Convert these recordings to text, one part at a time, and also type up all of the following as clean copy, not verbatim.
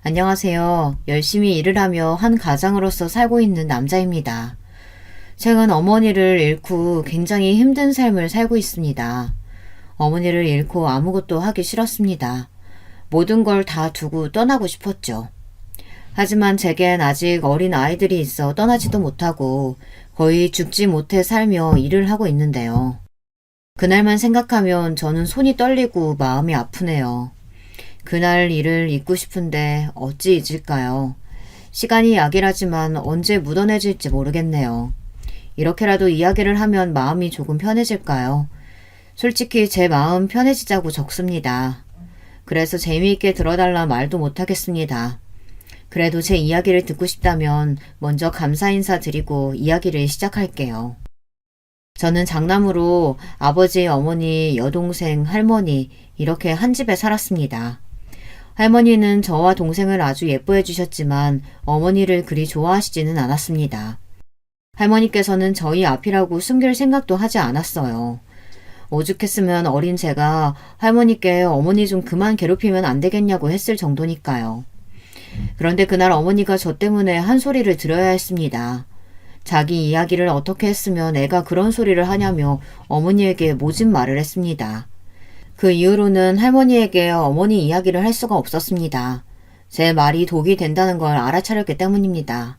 안녕하세요. 열심히 일을 하며 한 가장으로서 살고 있는 남자입니다. 최근 어머니를 잃고 굉장히 힘든 삶을 살고 있습니다. 어머니를 잃고 아무것도 하기 싫었습니다. 모든 걸 다 두고 떠나고 싶었죠. 하지만 제겐 아직 어린 아이들이 있어 떠나지도 못하고 거의 죽지 못해 살며 일을 하고 있는데요. 그날만 생각하면 저는 손이 떨리고 마음이 아프네요. 그날 일을 잊고 싶은데 어찌 잊을까요? 시간이 약이라지만 언제 묻어내질지 모르겠네요. 이렇게라도 이야기를 하면 마음이 조금 편해질까요? 솔직히 제 마음 편해지자고 적습니다. 그래서 재미있게 들어달라 말도 못하겠습니다. 그래도 제 이야기를 듣고 싶다면 먼저 감사 인사 드리고 이야기를 시작할게요. 저는 장남으로 아버지, 어머니, 여동생, 할머니 이렇게 한 집에 살았습니다. 할머니는 저와 동생을 아주 예뻐해 주셨지만 어머니를 그리 좋아하시지는 않았습니다. 할머니께서는 저희 앞이라고 숨길 생각도 하지 않았어요. 오죽했으면 어린 제가 할머니께 어머니 좀 그만 괴롭히면 안 되겠냐고 했을 정도니까요. 그런데 그날 어머니가 저 때문에 한 소리를 들어야 했습니다. 자기 이야기를 어떻게 했으면 애가 그런 소리를 하냐며 어머니에게 모진 말을 했습니다. 그 이후로는 할머니에게 어머니 이야기를 할 수가 없었습니다. 제 말이 독이 된다는 걸 알아차렸기 때문입니다.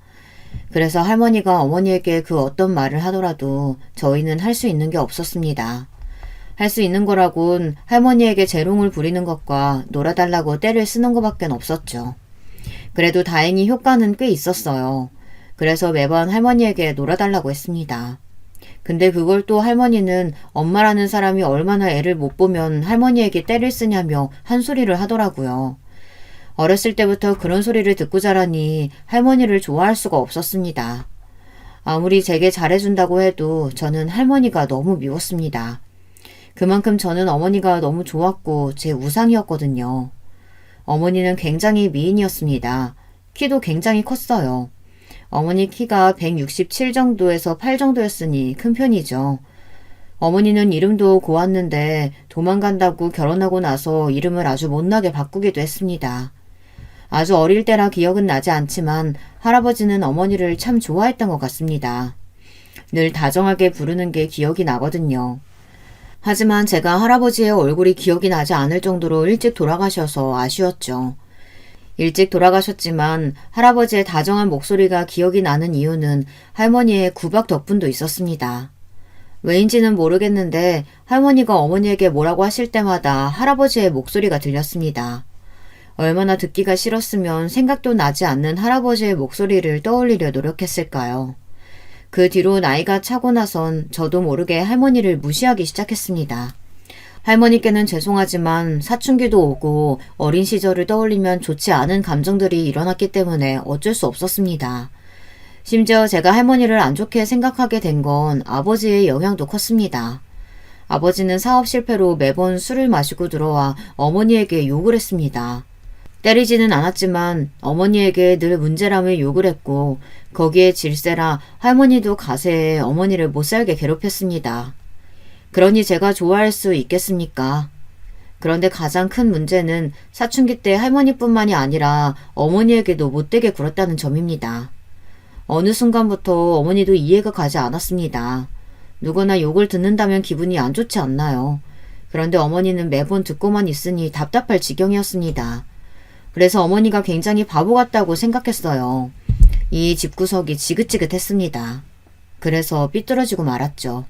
그래서 할머니가 어머니에게 그 어떤 말을 하더라도 저희는 할 수 있는 게 없었습니다. 할 수 있는 거라곤 할머니에게 재롱을 부리는 것과 놀아달라고 떼를 쓰는 것밖에 없었죠. 그래도 다행히 효과는 꽤 있었어요. 그래서 매번 할머니에게 놀아달라고 했습니다. 근데 그걸 또 할머니는 엄마라는 사람이 얼마나 애를 못 보면 할머니에게 떼를 쓰냐며 한 소리를 하더라고요. 어렸을 때부터 그런 소리를 듣고 자라니 할머니를 좋아할 수가 없었습니다. 아무리 제게 잘해준다고 해도 저는 할머니가 너무 미웠습니다. 그만큼 저는 어머니가 너무 좋았고 제 우상이었거든요. 어머니는 굉장히 미인이었습니다. 키도 굉장히 컸어요. 어머니 키가 167 정도에서 8 정도였으니 큰 편이죠. 어머니는 이름도 고왔는데 도망간다고 결혼하고 나서 이름을 아주 못나게 바꾸기도 했습니다. 아주 어릴 때라 기억은 나지 않지만 할아버지는 어머니를 참 좋아했던 것 같습니다. 늘 다정하게 부르는 게 기억이 나거든요. 하지만 제가 할아버지의 얼굴이 기억이 나지 않을 정도로 일찍 돌아가셔서 아쉬웠죠. 일찍 돌아가셨지만 할아버지의 다정한 목소리가 기억이 나는 이유는 할머니의 구박 덕분도 있었습니다. 왜인지는 모르겠는데 할머니가 어머니에게 뭐라고 하실 때마다 할아버지의 목소리가 들렸습니다. 얼마나 듣기가 싫었으면 생각도 나지 않는 할아버지의 목소리를 떠올리려 노력했을까요? 그 뒤로 나이가 차고 나선 저도 모르게 할머니를 무시하기 시작했습니다. 할머니께는 죄송하지만 사춘기도 오고 어린 시절을 떠올리면 좋지 않은 감정들이 일어났기 때문에 어쩔 수 없었습니다. 심지어 제가 할머니를 안 좋게 생각하게 된 건 아버지의 영향도 컸습니다. 아버지는 사업 실패로 매번 술을 마시고 들어와 어머니에게 욕을 했습니다. 때리지는 않았지만 어머니에게 늘 문제람을 욕을 했고 거기에 질세라 할머니도 가세에 어머니를 못살게 괴롭혔습니다. 그러니 제가 좋아할 수 있겠습니까? 그런데 가장 큰 문제는 사춘기 때 할머니뿐만이 아니라 어머니에게도 못되게 굴었다는 점입니다. 어느 순간부터 어머니도 이해가 가지 않았습니다. 누구나 욕을 듣는다면 기분이 안 좋지 않나요? 그런데 어머니는 매번 듣고만 있으니 답답할 지경이었습니다. 그래서 어머니가 굉장히 바보 같다고 생각했어요. 이 집구석이 지긋지긋했습니다. 그래서 삐뚤어지고 말았죠.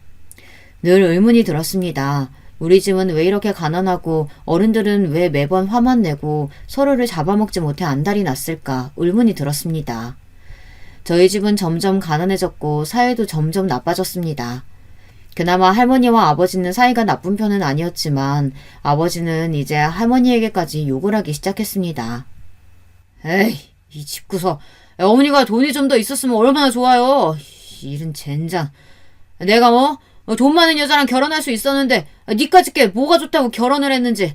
늘 의문이 들었습니다. 우리 집은 왜 이렇게 가난하고 어른들은 왜 매번 화만 내고 서로를 잡아먹지 못해 안달이 났을까 의문이 들었습니다. 저희 집은 점점 가난해졌고 사이도 점점 나빠졌습니다. 그나마 할머니와 아버지는 사이가 나쁜 편은 아니었지만 아버지는 이제 할머니에게까지 욕을 하기 시작했습니다. 에이, 이 집구석. 어머니가 돈이 좀 더 있었으면 얼마나 좋아요. 이런 젠장. 내가 돈 많은 여자랑 결혼할 수 있었는데 니까짓 게 뭐가 좋다고 결혼을 했는지.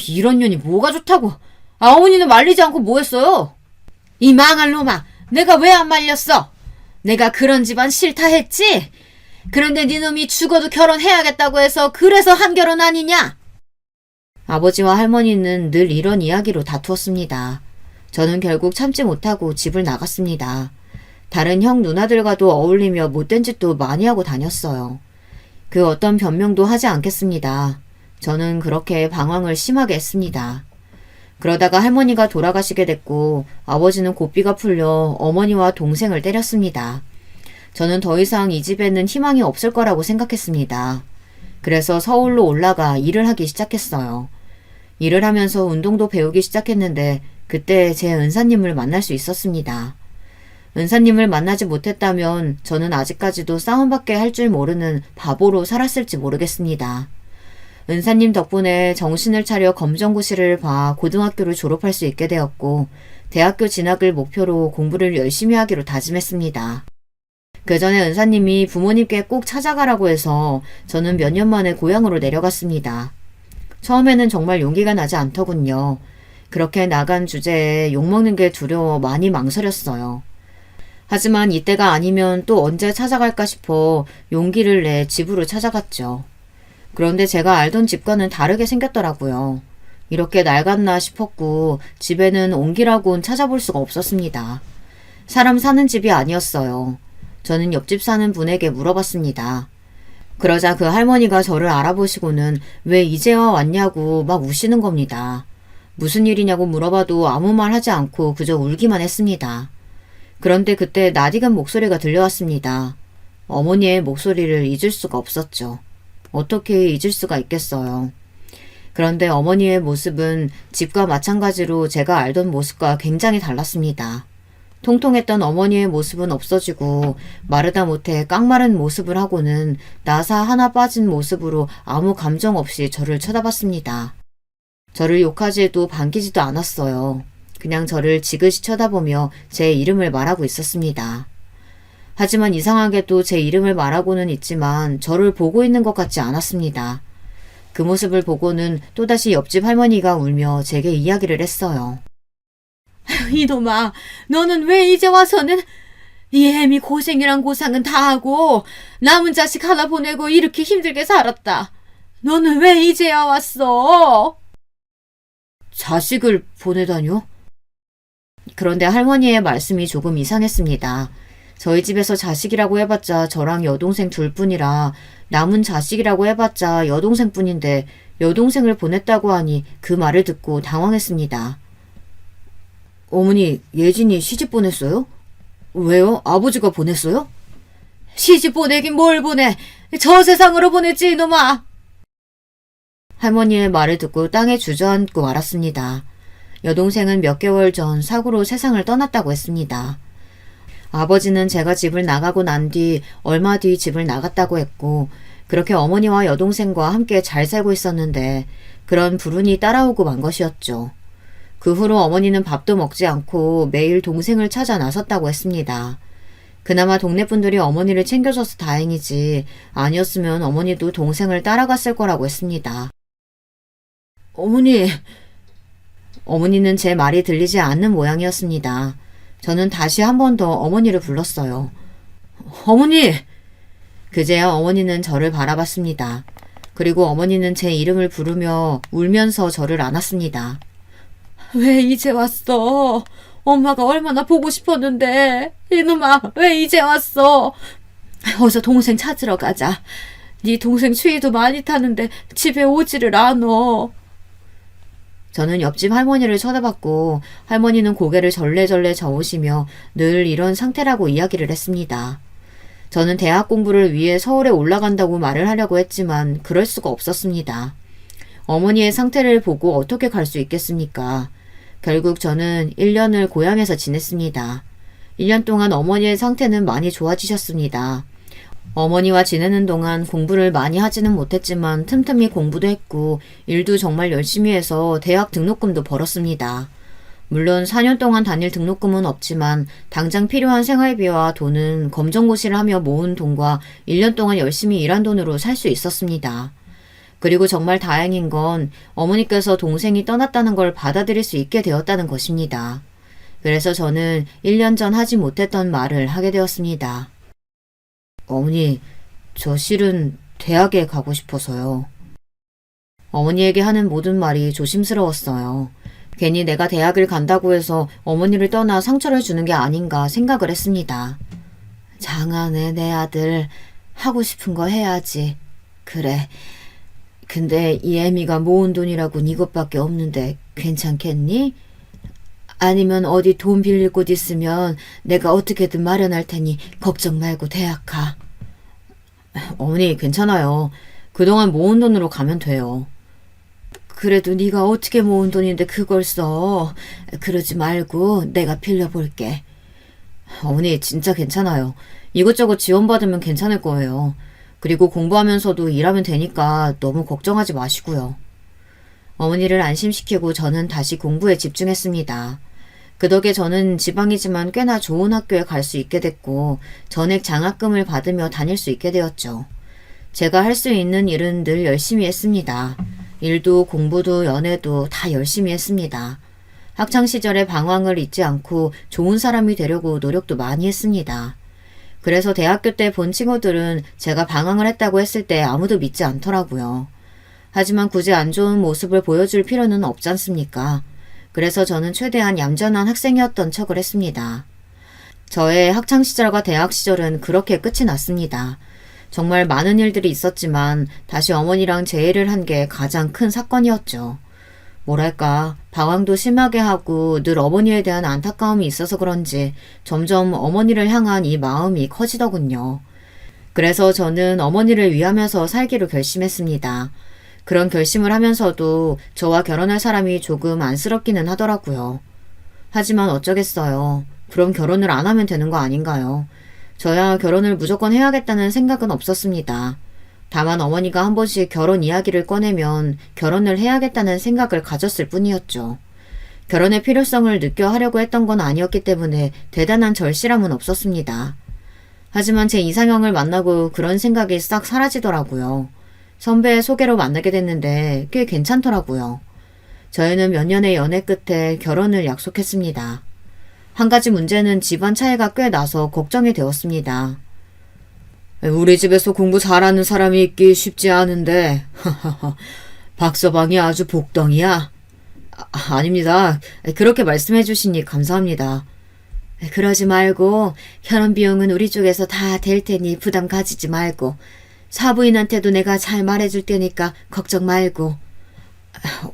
이런 년이 뭐가 좋다고. 어머니는 말리지 않고 뭐 했어요? 이 망할 놈아. 내가 왜 안 말렸어? 내가 그런 집안 싫다 했지? 그런데 네 놈이 죽어도 결혼해야겠다고 해서 그래서 한 결혼 아니냐? 아버지와 할머니는 늘 이런 이야기로 다투었습니다. 저는 결국 참지 못하고 집을 나갔습니다. 다른 형 누나들과도 어울리며 못된 짓도 많이 하고 다녔어요. 그 어떤 변명도 하지 않겠습니다. 저는 그렇게 방황을 심하게 했습니다. 그러다가 할머니가 돌아가시게 됐고 아버지는 고삐가 풀려 어머니와 동생을 때렸습니다. 저는 더 이상 이 집에는 희망이 없을 거라고 생각했습니다. 그래서 서울로 올라가 일을 하기 시작했어요. 일을 하면서 운동도 배우기 시작했는데 그때 제 은사님을 만날 수 있었습니다. 은사님을 만나지 못했다면 저는 아직까지도 싸움밖에 할 줄 모르는 바보로 살았을지 모르겠습니다. 은사님 덕분에 정신을 차려 검정고시를 봐 고등학교를 졸업할 수 있게 되었고 대학교 진학을 목표로 공부를 열심히 하기로 다짐했습니다. 그 전에 은사님이 부모님께 꼭 찾아가라고 해서 저는 몇 년 만에 고향으로 내려갔습니다. 처음에는 정말 용기가 나지 않더군요. 그렇게 나간 주제에 욕먹는 게 두려워 많이 망설였어요. 하지만 이때가 아니면 또 언제 찾아갈까 싶어 용기를 내 집으로 찾아갔죠. 그런데 제가 알던 집과는 다르게 생겼더라고요. 이렇게 낡았나 싶었고 집에는 옹기라고는 찾아볼 수가 없었습니다. 사람 사는 집이 아니었어요. 저는 옆집 사는 분에게 물어봤습니다. 그러자 그 할머니가 저를 알아보시고는 왜 이제와 왔냐고 막 우시는 겁니다. 무슨 일이냐고 물어봐도 아무 말 하지 않고 그저 울기만 했습니다. 그런데 그때 낯익은 목소리가 들려왔습니다. 어머니의 목소리를 잊을 수가 없었죠. 어떻게 잊을 수가 있겠어요. 그런데 어머니의 모습은 집과 마찬가지로 제가 알던 모습과 굉장히 달랐습니다. 통통했던 어머니의 모습은 없어지고 마르다 못해 깡마른 모습을 하고는 나사 하나 빠진 모습으로 아무 감정 없이 저를 쳐다봤습니다. 저를 욕하지 해도 반기지도 않았어요. 그냥 저를 지그시 쳐다보며 제 이름을 말하고 있었습니다. 하지만 이상하게도 제 이름을 말하고는 있지만 저를 보고 있는 것 같지 않았습니다. 그 모습을 보고는 또다시 옆집 할머니가 울며 제게 이야기를 했어요. 이놈아, 너는 왜 이제 와서는 이 애미 고생이란 고상은 다 하고 남은 자식 하나 보내고 이렇게 힘들게 살았다. 너는 왜 이제야 왔어? 자식을 보내다뇨? 그런데 할머니의 말씀이 조금 이상했습니다. 저희 집에서 자식이라고 해봤자 저랑 여동생 둘뿐이라 남은 자식이라고 해봤자 여동생뿐인데 여동생을 보냈다고 하니 그 말을 듣고 당황했습니다. 어머니, 예진이 시집 보냈어요? 왜요? 아버지가 보냈어요? 시집 보내긴 뭘 보내. 저 세상으로 보냈지 이놈아. 할머니의 말을 듣고 땅에 주저앉고 말았습니다. 여동생은 몇 개월 전 사고로 세상을 떠났다고 했습니다. 아버지는 제가 집을 나가고 난 뒤 얼마 뒤 집을 나갔다고 했고 그렇게 어머니와 여동생과 함께 잘 살고 있었는데 그런 불운이 따라오고 만 것이었죠. 그 후로 어머니는 밥도 먹지 않고 매일 동생을 찾아 나섰다고 했습니다. 그나마 동네 분들이 어머니를 챙겨줘서 다행이지 아니었으면 어머니도 동생을 따라갔을 거라고 했습니다. 어머니는 제 말이 들리지 않는 모양이었습니다. 저는 다시 한 번 더 어머니를 불렀어요. 어머니! 그제야 어머니는 저를 바라봤습니다. 그리고 어머니는 제 이름을 부르며 울면서 저를 안았습니다. 왜 이제 왔어? 엄마가 얼마나 보고 싶었는데. 이놈아, 왜 이제 왔어? 어서 동생 찾으러 가자. 네 동생 추위도 많이 타는데 집에 오지를 않어. 저는 옆집 할머니를 쳐다봤고 할머니는 고개를 절레절레 저으시며 늘 이런 상태라고 이야기를 했습니다. 저는 대학 공부를 위해 서울에 올라간다고 말을 하려고 했지만 그럴 수가 없었습니다. 어머니의 상태를 보고 어떻게 갈 수 있겠습니까? 결국 저는 1년을 고향에서 지냈습니다. 1년 동안 어머니의 상태는 많이 좋아지셨습니다. 어머니와 지내는 동안 공부를 많이 하지는 못했지만 틈틈이 공부도 했고 일도 정말 열심히 해서 대학 등록금도 벌었습니다. 물론 4년 동안 다닐 등록금은 없지만 당장 필요한 생활비와 돈은 검정고시를 하며 모은 돈과 1년 동안 열심히 일한 돈으로 살 수 있었습니다. 그리고 정말 다행인 건 어머니께서 동생이 떠났다는 걸 받아들일 수 있게 되었다는 것입니다. 그래서 저는 1년 전 하지 못했던 말을 하게 되었습니다. 어머니, 저 실은 대학에 가고 싶어서요. 어머니에게 하는 모든 말이 조심스러웠어요. 괜히 내가 대학을 간다고 해서 어머니를 떠나 상처를 주는 게 아닌가 생각을 했습니다. 장하네, 내 아들. 하고 싶은 거 해야지. 그래. 근데 이 애미가 모은 돈이라곤 이것밖에 없는데 괜찮겠니? 아니면 어디 돈 빌릴 곳 있으면 내가 어떻게든 마련할 테니 걱정 말고 대학 가. 어머니, 괜찮아요. 그동안 모은 돈으로 가면 돼요. 그래도 네가 어떻게 모은 돈인데 그걸 써. 그러지 말고 내가 빌려볼게. 어머니, 진짜 괜찮아요. 이것저것 지원받으면 괜찮을 거예요. 그리고 공부하면서도 일하면 되니까 너무 걱정하지 마시고요. 어머니를 안심시키고 저는 다시 공부에 집중했습니다. 그 덕에 저는 지방이지만 꽤나 좋은 학교에 갈 수 있게 됐고 전액 장학금을 받으며 다닐 수 있게 되었죠. 제가 할 수 있는 일은 늘 열심히 했습니다. 일도 공부도 연애도 다 열심히 했습니다. 학창시절의 방황을 잊지 않고 좋은 사람이 되려고 노력도 많이 했습니다. 그래서 대학교 때 본 친구들은 제가 방황을 했다고 했을 때 아무도 믿지 않더라고요. 하지만 굳이 안 좋은 모습을 보여줄 필요는 없지 않습니까? 그래서 저는 최대한 얌전한 학생이었던 척을 했습니다. 저의 학창시절과 대학시절은 그렇게 끝이 났습니다. 정말 많은 일들이 있었지만 다시 어머니랑 재회를 한 게 가장 큰 사건이었죠. 뭐랄까, 방황도 심하게 하고 늘 어머니에 대한 안타까움이 있어서 그런지 점점 어머니를 향한 이 마음이 커지더군요. 그래서 저는 어머니를 위하면서 살기로 결심했습니다. 그런 결심을 하면서도 저와 결혼할 사람이 조금 안쓰럽기는 하더라고요. 하지만 어쩌겠어요. 그럼 결혼을 안 하면 되는 거 아닌가요? 저야 결혼을 무조건 해야겠다는 생각은 없었습니다. 다만 어머니가 한 번씩 결혼 이야기를 꺼내면 결혼을 해야겠다는 생각을 가졌을 뿐이었죠. 결혼의 필요성을 느껴 하려고 했던 건 아니었기 때문에 대단한 절실함은 없었습니다. 하지만 제 이상형을 만나고 그런 생각이 싹 사라지더라고요. 선배의 소개로 만나게 됐는데 꽤 괜찮더라고요. 저희는 몇 년의 연애 끝에 결혼을 약속했습니다. 한 가지 문제는 집안 차이가 꽤 나서 걱정이 되었습니다. 우리 집에서 공부 잘하는 사람이 있기 쉽지 않은데 박서방이 아주 복덩이야? 아닙니다. 그렇게 말씀해 주시니 감사합니다. 그러지 말고 결혼 비용은 우리 쪽에서 다 될 테니 부담 가지지 말고 사부인한테도 내가 잘 말해줄 테니까 걱정 말고.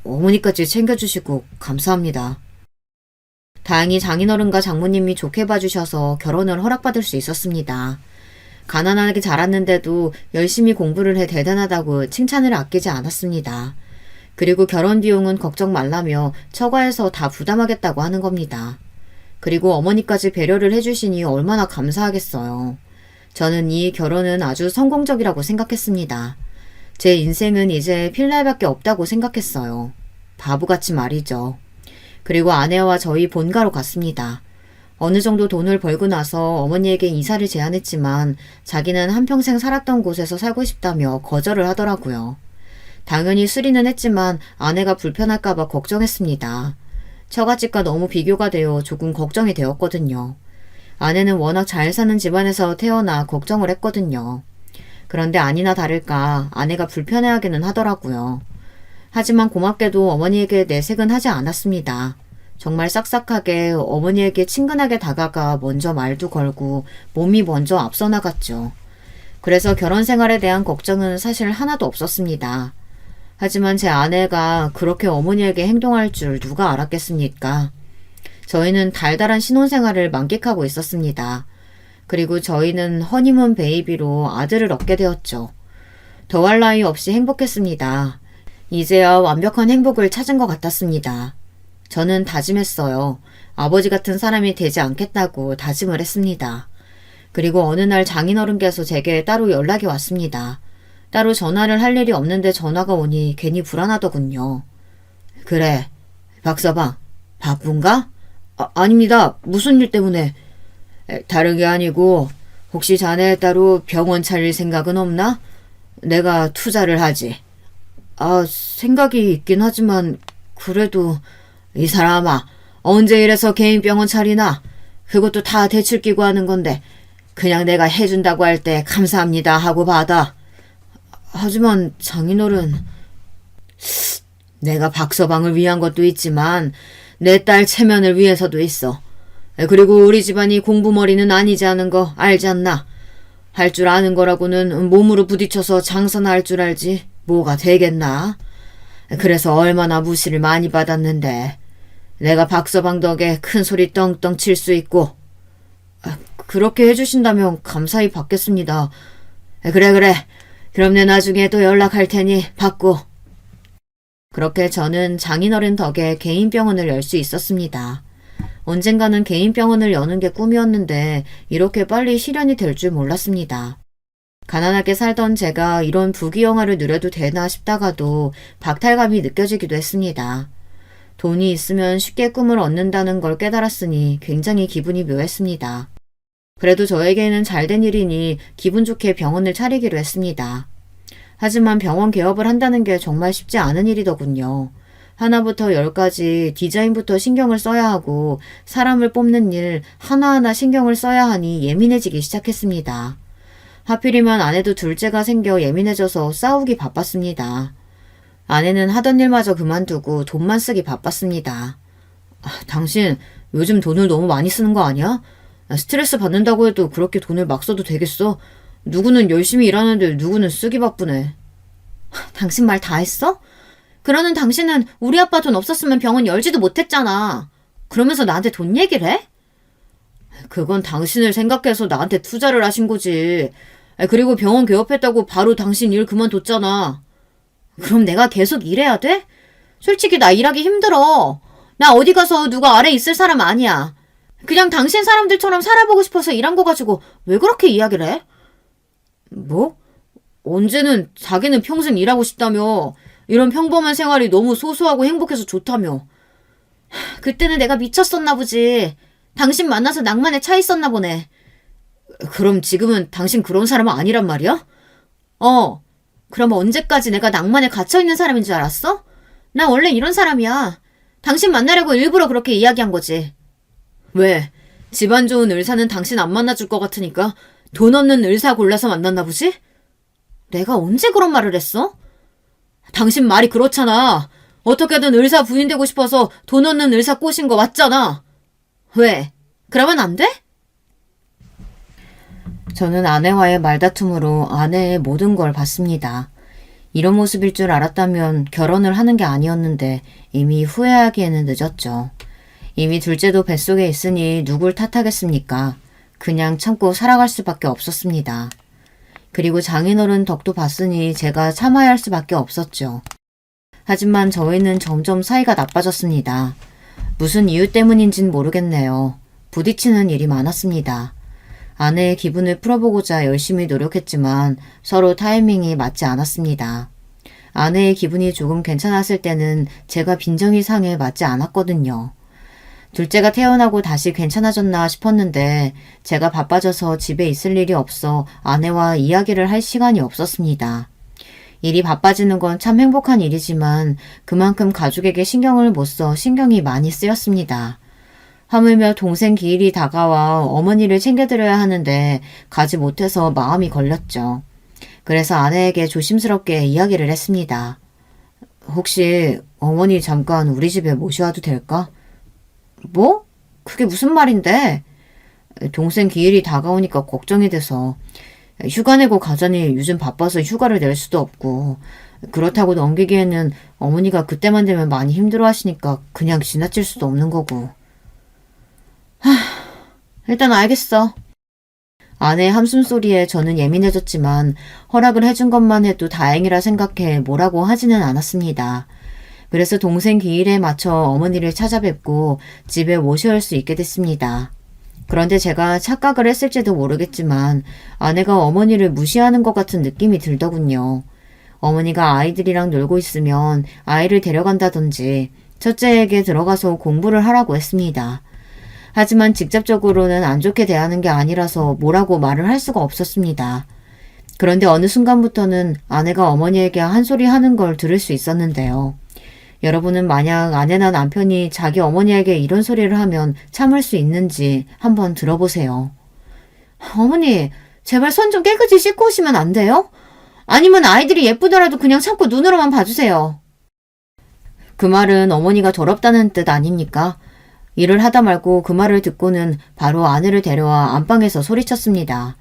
어머니까지 챙겨주시고 감사합니다. 다행히 장인어른과 장모님이 좋게 봐주셔서 결혼을 허락받을 수 있었습니다. 가난하게 자랐는데도 열심히 공부를 해 대단하다고 칭찬을 아끼지 않았습니다. 그리고 결혼 비용은 걱정 말라며 처가에서 다 부담하겠다고 하는 겁니다. 그리고 어머니까지 배려를 해주시니 얼마나 감사하겠어요. 저는 이 결혼은 아주 성공적이라고 생각했습니다. 제 인생은 이제 필날밖에 없다고 생각했어요. 바보같이 말이죠. 그리고 아내와 저희 본가로 갔습니다. 어느 정도 돈을 벌고 나서 어머니에게 이사를 제안했지만 자기는 한평생 살았던 곳에서 살고 싶다며 거절을 하더라고요. 당연히 수리는 했지만 아내가 불편할까봐 걱정했습니다. 처갓집과 너무 비교가 되어 조금 걱정이 되었거든요. 아내는 워낙 잘 사는 집안에서 태어나 걱정을 했거든요. 그런데 아니나 다를까 아내가 불편해하기는 하더라고요. 하지만 고맙게도 어머니에게 내색은 하지 않았습니다. 정말 싹싹하게 어머니에게 친근하게 다가가 먼저 말도 걸고 몸이 먼저 앞서 나갔죠. 그래서 결혼 생활에 대한 걱정은 사실 하나도 없었습니다. 하지만 제 아내가 그렇게 어머니에게 행동할 줄 누가 알았겠습니까? 저희는 달달한 신혼생활을 만끽하고 있었습니다. 그리고 저희는 허니문 베이비로 아들을 얻게 되었죠. 더할 나위 없이 행복했습니다. 이제야 완벽한 행복을 찾은 것 같았습니다. 저는 다짐했어요. 아버지 같은 사람이 되지 않겠다고 다짐을 했습니다. 그리고 어느 날 장인어른께서 제게 따로 연락이 왔습니다. 따로 전화를 할 일이 없는데 전화가 오니 괜히 불안하더군요. 그래, 박서방, 바쁜가? 아닙니다. 무슨 일 때문에? 다른 게 아니고 혹시 자네 따로 병원 차릴 생각은 없나? 내가 투자를 하지. 생각이 있긴 하지만 그래도 이 사람아, 언제 이래서 개인 병원 차리나? 그것도 다 대출 끼고 하는 건데 그냥 내가 해준다고 할 때 감사합니다 하고 받아. 하지만 장인어른, 내가 박서방을 위한 것도 있지만 내 딸 체면을 위해서도 있어. 그리고 우리 집안이 공부머리는 아니지 않은 거 알지 않나? 할 줄 아는 거라고는 몸으로 부딪혀서 장사나 할 줄 알지 뭐가 되겠나? 그래서 얼마나 무시를 많이 받았는데 내가 박서방 덕에 큰 소리 떵떵 칠 수 있고. 그렇게 해주신다면 감사히 받겠습니다. 그래. 그럼 내 나중에 또 연락할 테니 받고. 그렇게 저는 장인어른 덕에 개인 병원을 열 수 있었습니다. 언젠가는 개인 병원을 여는 게 꿈이었는데 이렇게 빨리 실현이 될 줄 몰랐습니다. 가난하게 살던 제가 이런 부귀영화를 누려도 되나 싶다가도 박탈감이 느껴지기도 했습니다. 돈이 있으면 쉽게 꿈을 얻는다는 걸 깨달았으니 굉장히 기분이 묘했습니다. 그래도 저에게는 잘된 일이니 기분 좋게 병원을 차리기로 했습니다. 하지만 병원 개업을 한다는 게 정말 쉽지 않은 일이더군요. 하나부터 10까지 디자인부터 신경을 써야 하고 사람을 뽑는 일 하나하나 신경을 써야 하니 예민해지기 시작했습니다. 하필이면 아내도 둘째가 생겨 예민해져서 싸우기 바빴습니다. 아내는 하던 일마저 그만두고 돈만 쓰기 바빴습니다. 당신 요즘 돈을 너무 많이 쓰는 거 아니야? 스트레스 받는다고 해도 그렇게 돈을 막 써도 되겠어? 누구는 열심히 일하는데 누구는 쓰기 바쁘네. 당신 말 다 했어? 그러는 당신은 우리 아빠 돈 없었으면 병원 열지도 못했잖아. 그러면서 나한테 돈 얘기를 해? 그건 당신을 생각해서 나한테 투자를 하신 거지. 그리고 병원 개업했다고 바로 당신 일 그만뒀잖아. 그럼 내가 계속 일해야 돼? 솔직히 나 일하기 힘들어. 나 어디 가서 누가 아래 있을 사람 아니야. 그냥 당신 사람들처럼 살아보고 싶어서 일한 거 가지고 왜 그렇게 이야기를 해? 뭐? 언제는 자기는 평생 일하고 싶다며. 이런 평범한 생활이 너무 소소하고 행복해서 좋다며. 그때는 내가 미쳤었나 보지. 당신 만나서 낭만에 차 있었나 보네. 그럼 지금은 당신 그런 사람은 아니란 말이야? 그럼 언제까지 내가 낭만에 갇혀있는 사람인 줄 알았어? 나 원래 이런 사람이야. 당신 만나려고 일부러 그렇게 이야기한 거지. 왜? 집안 좋은 의사는 당신 안 만나줄 것 같으니까 돈 없는 의사 골라서 만났나 보지? 내가 언제 그런 말을 했어? 당신 말이 그렇잖아. 어떻게든 의사 부인 되고 싶어서 돈 없는 의사 꼬신 거 맞잖아. 왜? 그러면 안 돼? 저는 아내와의 말다툼으로 아내의 모든 걸 봤습니다. 이런 모습일 줄 알았다면 결혼을 하는 게 아니었는데 이미 후회하기에는 늦었죠. 이미 둘째도 뱃속에 있으니 누굴 탓하겠습니까? 그냥 참고 살아갈 수밖에 없었습니다. 그리고 장인어른 덕도 봤으니 제가 참아야 할 수밖에 없었죠. 하지만 저희는 점점 사이가 나빠졌습니다. 무슨 이유 때문인진 모르겠네요. 부딪히는 일이 많았습니다. 아내의 기분을 풀어보고자 열심히 노력했지만 서로 타이밍이 맞지 않았습니다. 아내의 기분이 조금 괜찮았을 때는 제가 빈정이 상해 맞지 않았거든요. 둘째가 태어나고 다시 괜찮아졌나 싶었는데 제가 바빠져서 집에 있을 일이 없어 아내와 이야기를 할 시간이 없었습니다. 일이 바빠지는 건 참 행복한 일이지만 그만큼 가족에게 신경을 못 써 신경이 많이 쓰였습니다. 하물며 동생 기일이 다가와 어머니를 챙겨드려야 하는데 가지 못해서 마음이 걸렸죠. 그래서 아내에게 조심스럽게 이야기를 했습니다. 혹시 어머니 잠깐 우리 집에 모셔와도 될까? 뭐? 그게 무슨 말인데? 동생 기일이 다가오니까 걱정이 돼서. 휴가 내고 가자니 요즘 바빠서 휴가를 낼 수도 없고 그렇다고 넘기기에는 어머니가 그때만 되면 많이 힘들어 하시니까 그냥 지나칠 수도 없는 거고. 일단 알겠어. 아내의 함숨소리에 저는 예민해졌지만 허락을 해준 것만 해도 다행이라 생각해 뭐라고 하지는 않았습니다. 그래서 동생 기일에 맞춰 어머니를 찾아뵙고 집에 모셔올 수 있게 됐습니다. 그런데 제가 착각을 했을지도 모르겠지만 아내가 어머니를 무시하는 것 같은 느낌이 들더군요. 어머니가 아이들이랑 놀고 있으면 아이를 데려간다든지 첫째에게 들어가서 공부를 하라고 했습니다. 하지만 직접적으로는 안 좋게 대하는 게 아니라서 뭐라고 말을 할 수가 없었습니다. 그런데 어느 순간부터는 아내가 어머니에게 한 소리 하는 걸 들을 수 있었는데요. 여러분은 만약 아내나 남편이 자기 어머니에게 이런 소리를 하면 참을 수 있는지 한번 들어보세요. 어머니, 제발 손 좀 깨끗이 씻고 오시면 안 돼요? 아니면 아이들이 예쁘더라도 그냥 참고 눈으로만 봐주세요. 그 말은 어머니가 더럽다는 뜻 아닙니까? 일을 하다 말고 그 말을 듣고는 바로 아내를 데려와 안방에서 소리쳤습니다.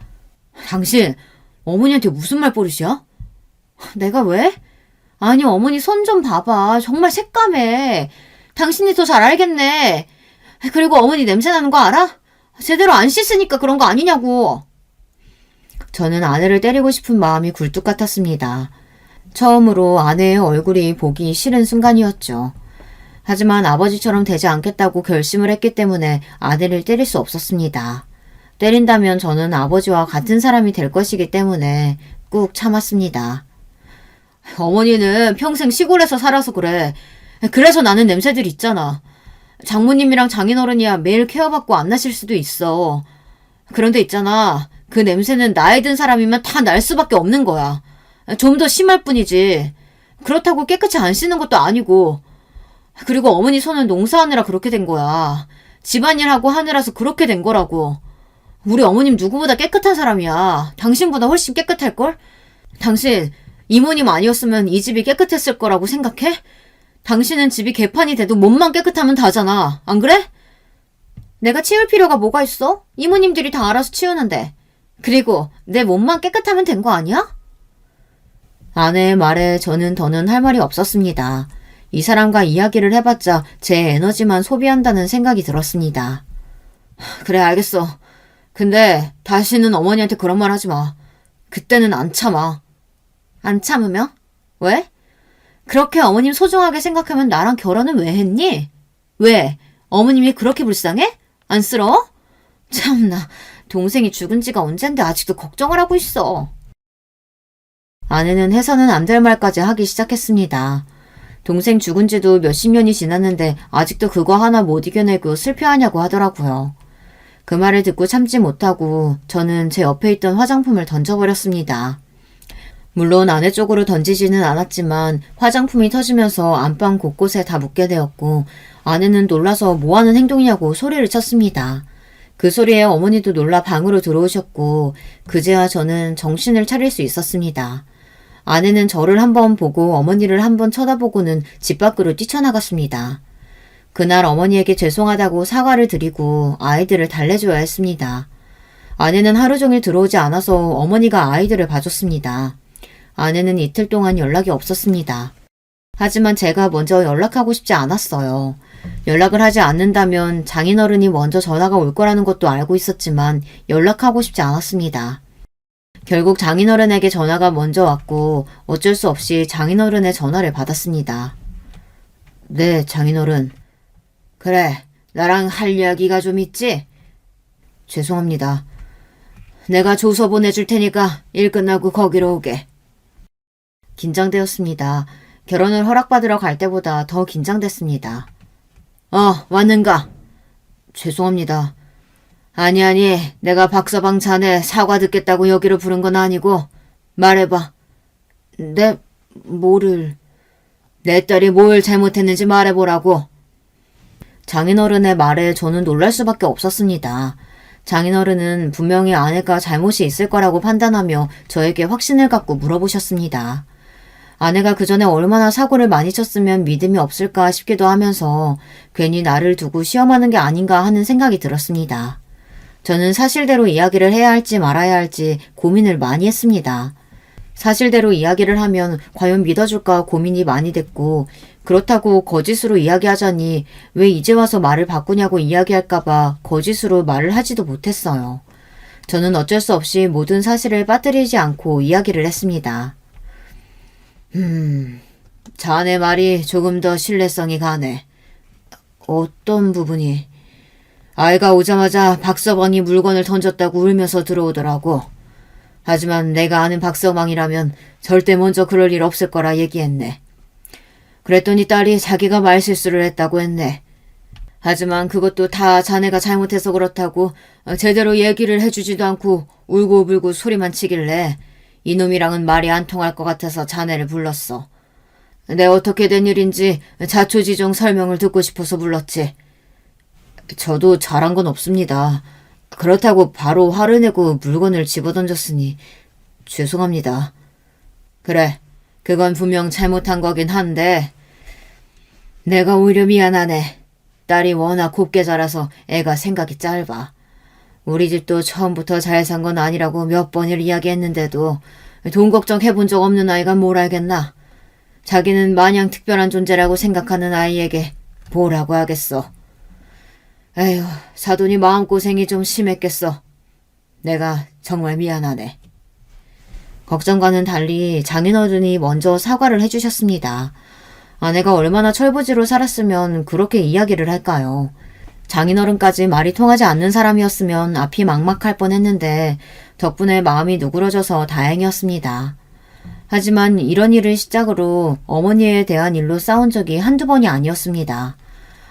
당신 어머니한테 무슨 말버릇이야? 내가 왜? 아니 어머니 손 좀 봐봐. 정말 새까매. 당신이 더 잘 알겠네. 그리고 어머니 냄새 나는 거 알아? 제대로 안 씻으니까 그런 거 아니냐고. 저는 아내를 때리고 싶은 마음이 굴뚝 같았습니다. 처음으로 아내의 얼굴이 보기 싫은 순간이었죠. 하지만 아버지처럼 되지 않겠다고 결심을 했기 때문에 아내를 때릴 수 없었습니다. 때린다면 저는 아버지와 같은 사람이 될 것이기 때문에 꾹 참았습니다. 어머니는 평생 시골에서 살아서 그래. 그래서 나는 냄새들 있잖아. 장모님이랑 장인어른이야 매일 케어받고 안 나실 수도 있어. 그런데 있잖아. 그 냄새는 나이 든 사람이면 다 날 수밖에 없는 거야. 좀 더 심할 뿐이지. 그렇다고 깨끗이 안 씻는 것도 아니고. 그리고 어머니 손은 농사하느라 그렇게 된 거야. 집안일하고 하느라서 그렇게 된 거라고. 우리 어머님 누구보다 깨끗한 사람이야. 당신보다 훨씬 깨끗할걸? 당신 이모님 아니었으면 이 집이 깨끗했을 거라고 생각해? 당신은 집이 개판이 돼도 몸만 깨끗하면 다잖아. 안 그래? 내가 치울 필요가 뭐가 있어? 이모님들이 다 알아서 치우는데. 그리고 내 몸만 깨끗하면 된 거 아니야? 아내의 말에 저는 더는 할 말이 없었습니다. 이 사람과 이야기를 해봤자 제 에너지만 소비한다는 생각이 들었습니다. 그래 알겠어. 근데 다시는 어머니한테 그런 말 하지 마. 그때는 안 참아. 안 참으면? 왜? 그렇게 어머님 소중하게 생각하면 나랑 결혼은 왜 했니? 왜? 어머님이 그렇게 불쌍해? 안쓰러워? 참나, 동생이 죽은 지가 언젠데 아직도 걱정을 하고 있어. 아내는 해서는 안 될 말까지 하기 시작했습니다. 동생 죽은 지도 몇십 년이 지났는데 아직도 그거 하나 못 이겨내고 슬퍼하냐고 하더라고요. 그 말을 듣고 참지 못하고 저는 제 옆에 있던 화장품을 던져버렸습니다. 물론 아내 쪽으로 던지지는 않았지만 화장품이 터지면서 안방 곳곳에 다 묻게 되었고 아내는 놀라서 뭐하는 행동이냐고 소리를 쳤습니다. 그 소리에 어머니도 놀라 방으로 들어오셨고 그제야 저는 정신을 차릴 수 있었습니다. 아내는 저를 한번 보고 어머니를 한번 쳐다보고는 집 밖으로 뛰쳐나갔습니다. 그날 어머니에게 죄송하다고 사과를 드리고 아이들을 달래줘야 했습니다. 아내는 하루 종일 들어오지 않아서 어머니가 아이들을 봐줬습니다. 아내는 이틀 동안 연락이 없었습니다. 하지만 제가 먼저 연락하고 싶지 않았어요. 연락을 하지 않는다면 장인어른이 먼저 전화가 올 거라는 것도 알고 있었지만 연락하고 싶지 않았습니다. 결국 장인어른에게 전화가 먼저 왔고 어쩔 수 없이 장인어른의 전화를 받았습니다. 네, 장인어른. 그래, 나랑 할 이야기가 좀 있지? 죄송합니다. 내가 조서 보내줄 테니까 일 끝나고 거기로 오게. 긴장되었습니다. 결혼을 허락받으러 갈 때보다 더 긴장됐습니다. 왔는가? 죄송합니다. 아니, 내가 박서방 자네 사과 듣겠다고 여기로 부른 건 아니고 말해봐. 네, 뭐를? 내 딸이 뭘 잘못했는지 말해보라고. 장인어른의 말에 저는 놀랄 수밖에 없었습니다. 장인어른은 분명히 아내가 잘못이 있을 거라고 판단하며 저에게 확신을 갖고 물어보셨습니다. 아내가 그 전에 얼마나 사고를 많이 쳤으면 믿음이 없을까 싶기도 하면서 괜히 나를 두고 시험하는 게 아닌가 하는 생각이 들었습니다. 저는 사실대로 이야기를 해야 할지 말아야 할지 고민을 많이 했습니다. 사실대로 이야기를 하면 과연 믿어줄까 고민이 많이 됐고 그렇다고 거짓으로 이야기하자니 왜 이제 와서 말을 바꾸냐고 이야기할까봐 거짓으로 말을 하지도 못했어요. 저는 어쩔 수 없이 모든 사실을 빠뜨리지 않고 이야기를 했습니다. 자네 말이 조금 더 신뢰성이 가네. 어떤 부분이? 아이가 오자마자 박서방이 물건을 던졌다고 울면서 들어오더라고. 하지만 내가 아는 박서방이라면 절대 먼저 그럴 일 없을 거라 얘기했네. 그랬더니 딸이 자기가 말실수를 했다고 했네. 하지만 그것도 다 자네가 잘못해서 그렇다고 제대로 얘기를 해주지도 않고 울고불고 소리만 치길래 이놈이랑은 말이 안 통할 것 같아서 자네를 불렀어. 내 어떻게 된 일인지 자초지종 설명을 듣고 싶어서 불렀지. 저도 잘한 건 없습니다. 그렇다고 바로 화를 내고 물건을 집어던졌으니 죄송합니다. 그래, 그건 분명 잘못한 거긴 한데 내가 오히려 미안하네. 딸이 워낙 곱게 자라서 애가 생각이 짧아. 우리 집도 처음부터 잘 산 건 아니라고 몇 번을 이야기했는데도 돈 걱정해본 적 없는 아이가 뭘 알겠나. 자기는 마냥 특별한 존재라고 생각하는 아이에게 뭐라고 하겠어. 에휴, 사돈이 마음고생이 좀 심했겠어. 내가 정말 미안하네. 걱정과는 달리 장인어른이 먼저 사과를 해주셨습니다. 아내가 얼마나 철부지로 살았으면 그렇게 이야기를 할까요? 장인어른까지 말이 통하지 않는 사람이었으면 앞이 막막할 뻔했는데 덕분에 마음이 누그러져서 다행이었습니다. 하지만 이런 일을 시작으로 어머니에 대한 일로 싸운 적이 한두 번이 아니었습니다.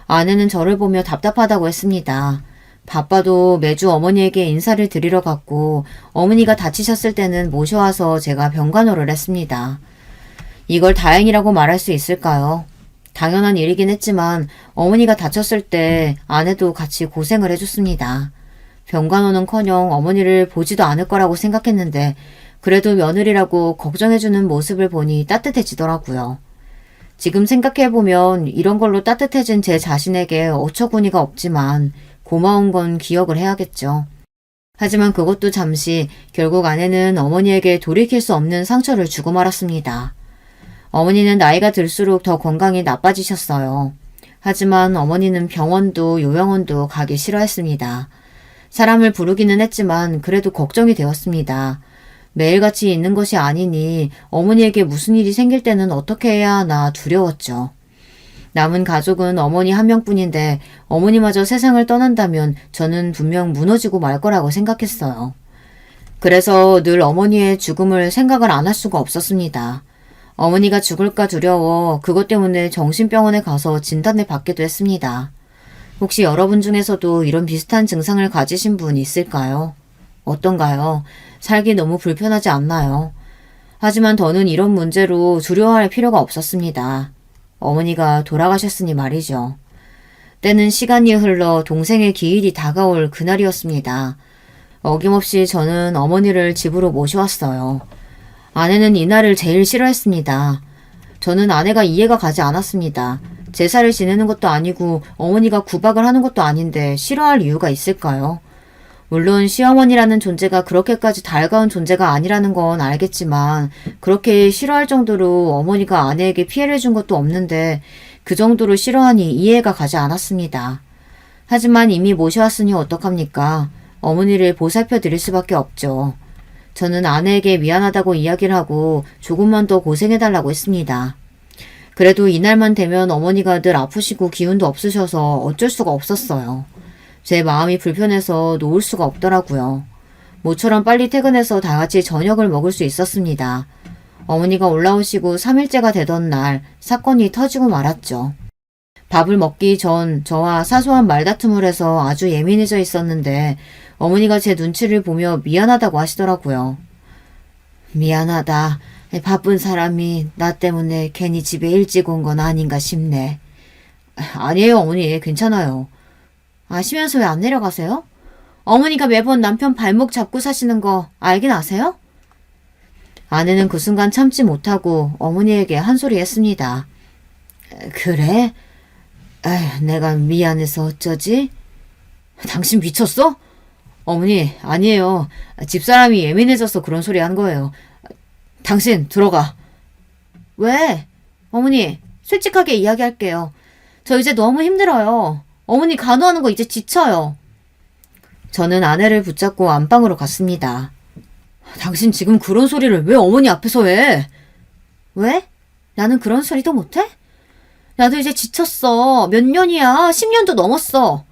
아내는 저를 보며 답답하다고 했습니다. 바빠도 매주 어머니에게 인사를 드리러 갔고 어머니가 다치셨을 때는 모셔와서 제가 병간호를 했습니다. 이걸 다행이라고 말할 수 있을까요? 당연한 일이긴 했지만 어머니가 다쳤을 때 아내도 같이 고생을 해줬습니다. 병간호는커녕 어머니를 보지도 않을 거라고 생각했는데 그래도 며느리라고 걱정해주는 모습을 보니 따뜻해지더라고요. 지금 생각해보면 이런 걸로 따뜻해진 제 자신에게 어처구니가 없지만 고마운 건 기억을 해야겠죠. 하지만 그것도 잠시 결국 아내는 어머니에게 돌이킬 수 없는 상처를 주고 말았습니다. 어머니는 나이가 들수록 더 건강이 나빠지셨어요. 하지만 어머니는 병원도 요양원도 가기 싫어했습니다. 사람을 부르기는 했지만 그래도 걱정이 되었습니다. 매일같이 있는 것이 아니니 어머니에게 무슨 일이 생길 때는 어떻게 해야 하나 두려웠죠. 남은 가족은 어머니 한 명뿐인데 어머니마저 세상을 떠난다면 저는 분명 무너지고 말 거라고 생각했어요. 그래서 늘 어머니의 죽음을 생각을 안 할 수가 없었습니다. 어머니가 죽을까 두려워 그것 때문에 정신병원에 가서 진단을 받기도 했습니다. 혹시 여러분 중에서도 이런 비슷한 증상을 가지신 분 있을까요? 어떤가요? 살기 너무 불편하지 않나요? 하지만 더는 이런 문제로 두려워할 필요가 없었습니다. 어머니가 돌아가셨으니 말이죠. 때는 시간이 흘러 동생의 기일이 다가올 그날이었습니다. 어김없이 저는 어머니를 집으로 모셔왔어요. 아내는 이날을 제일 싫어했습니다. 저는 아내가 이해가 가지 않았습니다. 제사를 지내는 것도 아니고 어머니가 구박을 하는 것도 아닌데 싫어할 이유가 있을까요? 물론 시어머니라는 존재가 그렇게까지 달가운 존재가 아니라는 건 알겠지만 그렇게 싫어할 정도로 어머니가 아내에게 피해를 준 것도 없는데 그 정도로 싫어하니 이해가 가지 않았습니다. 하지만 이미 모셔왔으니 어떡합니까? 어머니를 보살펴 드릴 수밖에 없죠. 저는 아내에게 미안하다고 이야기를 하고 조금만 더 고생해달라고 했습니다. 그래도 이날만 되면 어머니가 늘 아프시고 기운도 없으셔서 어쩔 수가 없었어요. 제 마음이 불편해서 놓을 수가 없더라고요. 모처럼 빨리 퇴근해서 다 같이 저녁을 먹을 수 있었습니다. 어머니가 올라오시고 3일째가 되던 날 사건이 터지고 말았죠. 밥을 먹기 전 저와 사소한 말다툼을 해서 아주 예민해져 있었는데 어머니가 제 눈치를 보며 미안하다고 하시더라고요. 미안하다. 바쁜 사람이 나 때문에 괜히 집에 일찍 온 건 아닌가 싶네. 아니에요, 어머니. 괜찮아요. 아시면서 왜 안 내려가세요? 어머니가 매번 남편 발목 잡고 사시는 거 알긴 아세요? 아내는 그 순간 참지 못하고 어머니에게 한 소리 했습니다. 그래? 아휴, 내가 미안해서 어쩌지? 당신 미쳤어? 어머니, 아니에요. 집사람이 예민해져서 그런 소리 한 거예요. 당신, 들어가. 왜? 어머니, 솔직하게 이야기할게요. 저 이제 너무 힘들어요. 어머니 간호하는 거 이제 지쳐요. 저는 아내를 붙잡고 안방으로 갔습니다. 당신 지금 그런 소리를 왜 어머니 앞에서 해? 왜? 나는 그런 소리도 못해? 나도 이제 지쳤어. 몇 년이야. 10년도 넘었어.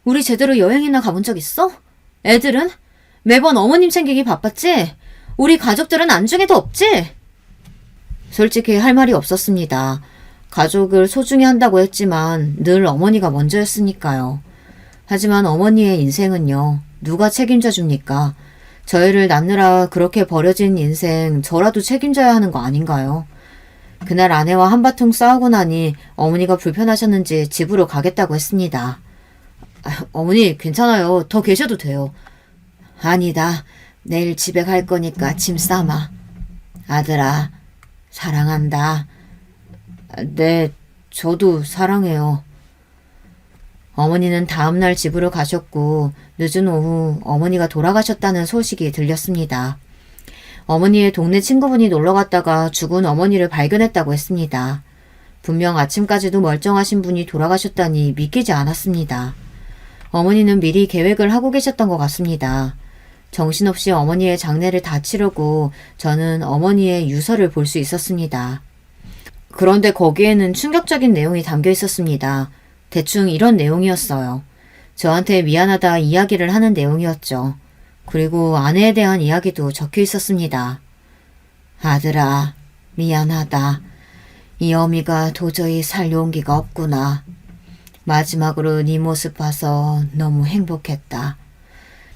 우리 제대로 여행이나 가본 적 있어? 애들은? 매번 어머님 챙기기 바빴지? 우리 가족들은 안중에도 없지? 솔직히 할 말이 없었습니다. 가족을 소중히 한다고 했지만 늘 어머니가 먼저였으니까요. 하지만 어머니의 인생은요. 누가 책임져 줍니까? 저희를 낳느라 그렇게 버려진 인생 저라도 책임져야 하는 거 아닌가요? 그날 아내와 한바탕 싸우고 나니 어머니가 불편하셨는지 집으로 가겠다고 했습니다. 어머니 괜찮아요. 더 계셔도 돼요. 아니다. 내일 집에 갈 거니까 짐 싸마. 아들아, 사랑한다. 네, 저도 사랑해요. 어머니는 다음날 집으로 가셨고 늦은 오후 어머니가 돌아가셨다는 소식이 들렸습니다. 어머니의 동네 친구분이 놀러 갔다가 죽은 어머니를 발견했다고 했습니다. 분명 아침까지도 멀쩡하신 분이 돌아가셨다니 믿기지 않았습니다. 어머니는 미리 계획을 하고 계셨던 것 같습니다. 정신없이 어머니의 장례를 다 치르고 저는 어머니의 유서를 볼 수 있었습니다. 그런데 거기에는 충격적인 내용이 담겨 있었습니다. 대충 이런 내용이었어요. 저한테 미안하다 이야기를 하는 내용이었죠. 그리고 아내에 대한 이야기도 적혀 있었습니다. 아들아, 미안하다. 이 어미가 도저히 살 용기가 없구나. 마지막으로 네 모습 봐서 너무 행복했다.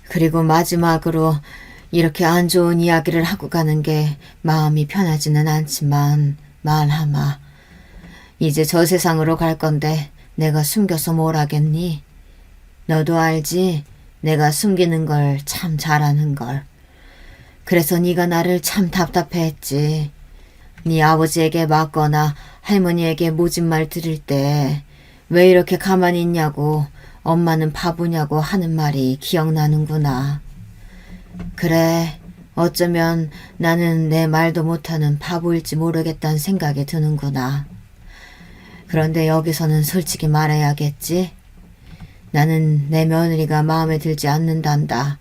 그리고 마지막으로 이렇게 안 좋은 이야기를 하고 가는 게 마음이 편하지는 않지만 말하마. 이제 저 세상으로 갈 건데 내가 숨겨서 뭘 하겠니? 너도 알지? 내가 숨기는 걸 참 잘하는 걸. 그래서 네가 나를 참 답답해했지. 네 아버지에게 맞거나 할머니에게 모진 말 들을 때 왜 이렇게 가만히 있냐고 엄마는 바보냐고 하는 말이 기억나는구나. 그래, 어쩌면 나는 내 말도 못하는 바보일지 모르겠다는 생각이 드는구나. 그런데 여기서는 솔직히 말해야겠지. 나는 내 며느리가 마음에 들지 않는단다.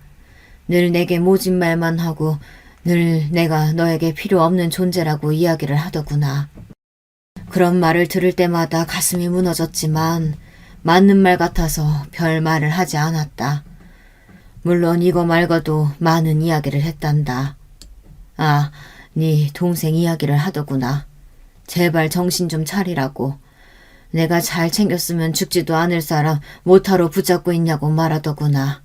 늘 내게 모진 말만 하고 늘 내가 너에게 필요 없는 존재라고 이야기를 하더구나. 그런 말을 들을 때마다 가슴이 무너졌지만 맞는 말 같아서 별 말을 하지 않았다. 물론 이거 말고도 많은 이야기를 했단다. 아, 네 동생 이야기를 하더구나. 제발 정신 좀 차리라고. 내가 잘 챙겼으면 죽지도 않을 사람 못하러 붙잡고 있냐고 말하더구나.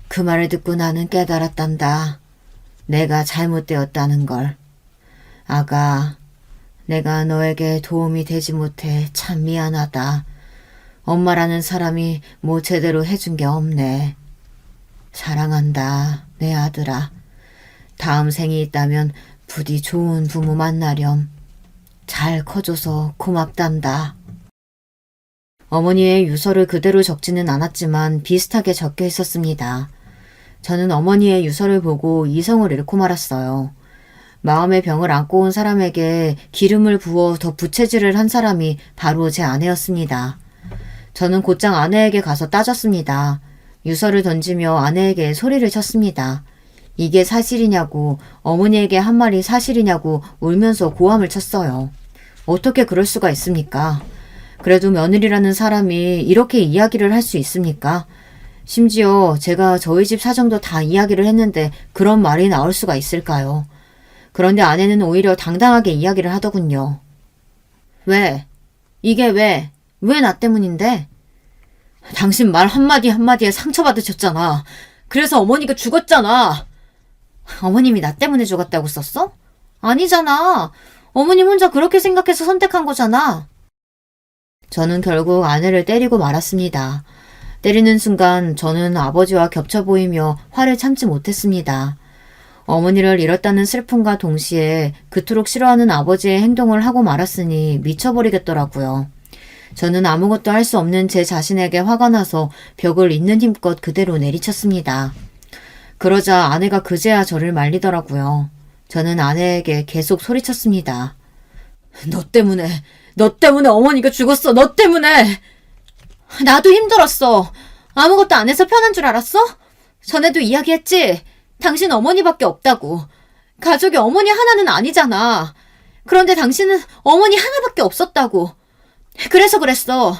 그 말을 듣고 나는 깨달았단다. 내가 잘못되었다는 걸. 아가, 내가 너에게 도움이 되지 못해 참 미안하다. 엄마라는 사람이 뭐 제대로 해준 게 없네. 사랑한다, 내 아들아. 다음 생이 있다면 부디 좋은 부모 만나렴. 잘 커줘서 고맙단다. 어머니의 유서를 그대로 적지는 않았지만 비슷하게 적혀 있었습니다. 저는 어머니의 유서를 보고 이성을 잃고 말았어요. 마음의 병을 안고 온 사람에게 기름을 부어 더 부채질을 한 사람이 바로 제 아내였습니다. 저는 곧장 아내에게 가서 따졌습니다. 유서를 던지며 아내에게 소리를 쳤습니다. 이게 사실이냐고, 어머니에게 한 말이 사실이냐고 울면서 고함을 쳤어요. 어떻게 그럴 수가 있습니까? 그래도 며느리라는 사람이 이렇게 이야기를 할 수 있습니까? 심지어 제가 저희 집 사정도 다 이야기를 했는데 그런 말이 나올 수가 있을까요? 그런데 아내는 오히려 당당하게 이야기를 하더군요. 왜? 이게 왜? 왜 나 때문인데? 당신 말 한마디 한마디에 상처받으셨잖아. 그래서 어머니가 죽었잖아. 어머님이 나 때문에 죽었다고 썼어? 아니잖아. 어머님 혼자 그렇게 생각해서 선택한 거잖아. 저는 결국 아내를 때리고 말았습니다. 때리는 순간 저는 아버지와 겹쳐 보이며 화를 참지 못했습니다. 어머니를 잃었다는 슬픔과 동시에 그토록 싫어하는 아버지의 행동을 하고 말았으니 미쳐버리겠더라고요. 저는 아무것도 할 수 없는 제 자신에게 화가 나서 벽을 있는 힘껏 그대로 내리쳤습니다. 그러자 아내가 그제야 저를 말리더라고요. 저는 아내에게 계속 소리쳤습니다. 너 때문에 어머니가 죽었어. 너 때문에. 나도 힘들었어. 아무것도 안 해서 편한 줄 알았어? 전에도 이야기했지? 당신 어머니밖에 없다고. 가족이 어머니 하나는 아니잖아. 그런데 당신은 어머니 하나밖에 없었다고. 그래서 그랬어.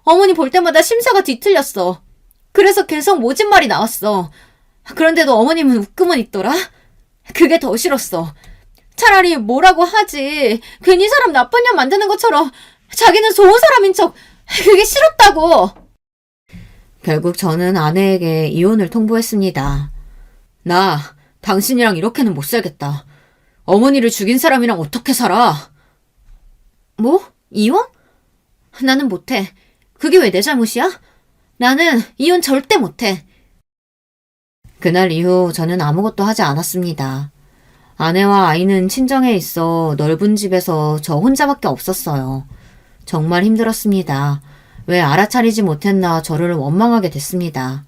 어머니 볼 때마다 심사가 뒤틀렸어. 그래서 계속 모진 말이 나왔어. 그런데도 어머님은 웃고만 있더라? 그게 더 싫었어. 차라리 뭐라고 하지. 괜히 사람 나쁜 년 만드는 것처럼 자기는 좋은 사람인 척. 그게 싫었다고. 결국 저는 아내에게 이혼을 통보했습니다. 나 당신이랑 이렇게는 못 살겠다. 어머니를 죽인 사람이랑 어떻게 살아? 뭐? 이혼? 나는 못해. 그게 왜 내 잘못이야? 나는 이혼 절대 못해. 그날 이후 저는 아무것도 하지 않았습니다. 아내와 아이는 친정에 있어 넓은 집에서 저 혼자밖에 없었어요. 정말 힘들었습니다. 왜 알아차리지 못했나 저를 원망하게 됐습니다.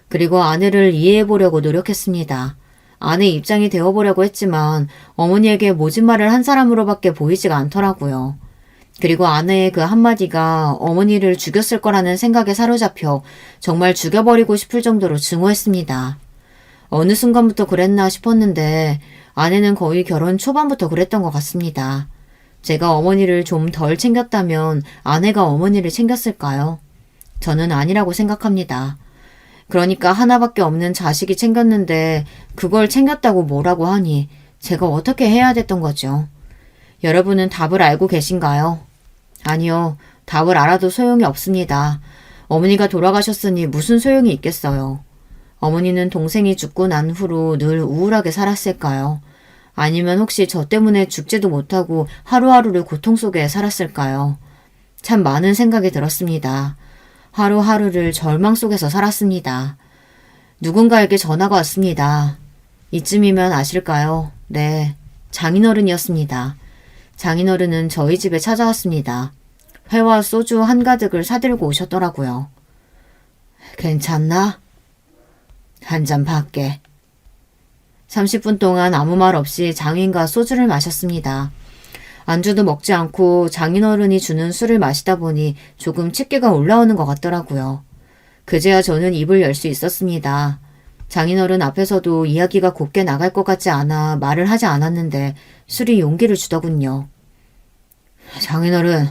그리고 아내를 이해해보려고 노력했습니다. 아내 입장이 되어보려고 했지만 어머니에게 모진 말을 한 사람으로밖에 보이지가 않더라고요. 그리고 아내의 그 한마디가 어머니를 죽였을 거라는 생각에 사로잡혀 정말 죽여버리고 싶을 정도로 증오했습니다. 어느 순간부터 그랬나 싶었는데 아내는 거의 결혼 초반부터 그랬던 것 같습니다. 제가 어머니를 좀 덜 챙겼다면 아내가 어머니를 챙겼을까요? 저는 아니라고 생각합니다. 그러니까 하나밖에 없는 자식이 챙겼는데 그걸 챙겼다고 뭐라고 하니 제가 어떻게 해야 됐던 거죠? 여러분은 답을 알고 계신가요? 아니요. 답을 알아도 소용이 없습니다. 어머니가 돌아가셨으니 무슨 소용이 있겠어요. 어머니는 동생이 죽고 난 후로 늘 우울하게 살았을까요? 아니면 혹시 저 때문에 죽지도 못하고 하루하루를 고통 속에 살았을까요? 참 많은 생각이 들었습니다. 하루하루를 절망 속에서 살았습니다. 누군가에게 전화가 왔습니다. 이쯤이면 아실까요? 네, 장인어른이었습니다. 장인어른은 저희 집에 찾아왔습니다. 회와 소주 한가득을 사들고 오셨더라고요. 괜찮나? 한 잔 받게. 30분 동안 아무 말 없이 장인과 소주를 마셨습니다. 안주도 먹지 않고 장인어른이 주는 술을 마시다 보니 조금 취기가 올라오는 것 같더라고요. 그제야 저는 입을 열 수 있었습니다. 장인어른 앞에서도 이야기가 곱게 나갈 것 같지 않아 말을 하지 않았는데 술이 용기를 주더군요. 장인어른,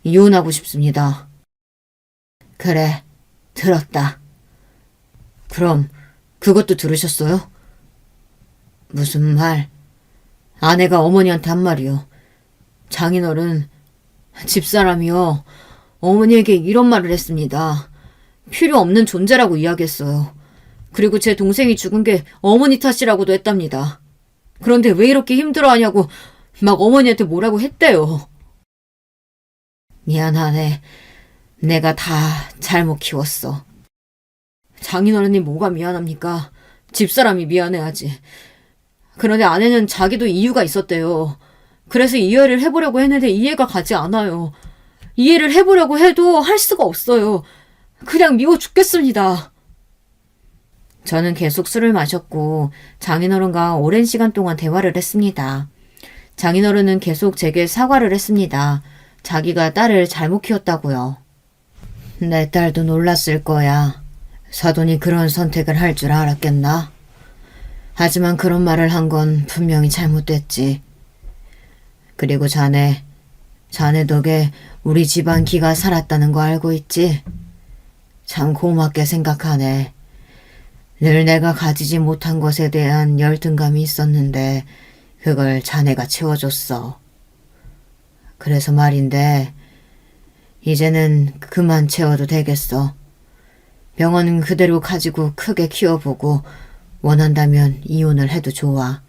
이혼하고 싶습니다. 그래, 들었다. 그럼 그것도 들으셨어요? 무슨 말? 아내가 어머니한테 한 말이요. 장인어른, 집사람이요. 어머니에게 이런 말을 했습니다. 필요 없는 존재라고 이야기했어요. 그리고 제 동생이 죽은 게 어머니 탓이라고도 했답니다. 그런데 왜 이렇게 힘들어하냐고 막 어머니한테 뭐라고 했대요. 미안하네. 내가 다 잘못 키웠어. 장인어른이 뭐가 미안합니까? 집사람이 미안해하지. 그런데 아내는 자기도 이유가 있었대요. 그래서 이해를 해보려고 했는데 이해가 가지 않아요. 이해를 해보려고 해도 할 수가 없어요. 그냥 미워 죽겠습니다. 저는 계속 술을 마셨고 장인어른과 오랜 시간 동안 대화를 했습니다. 장인어른은 계속 제게 사과를 했습니다. 자기가 딸을 잘못 키웠다고요. 내 딸도 놀랐을 거야. 사돈이 그런 선택을 할 줄 알았겠나? 하지만 그런 말을 한 건 분명히 잘못됐지. 그리고 자네 덕에 우리 집안 기가 살았다는 거 알고 있지? 참 고맙게 생각하네. 늘 내가 가지지 못한 것에 대한 열등감이 있었는데 그걸 자네가 채워줬어. 그래서 말인데 이제는 그만 채워도 되겠어. 병원은 그대로 가지고 크게 키워보고 원한다면 이혼을 해도 좋아.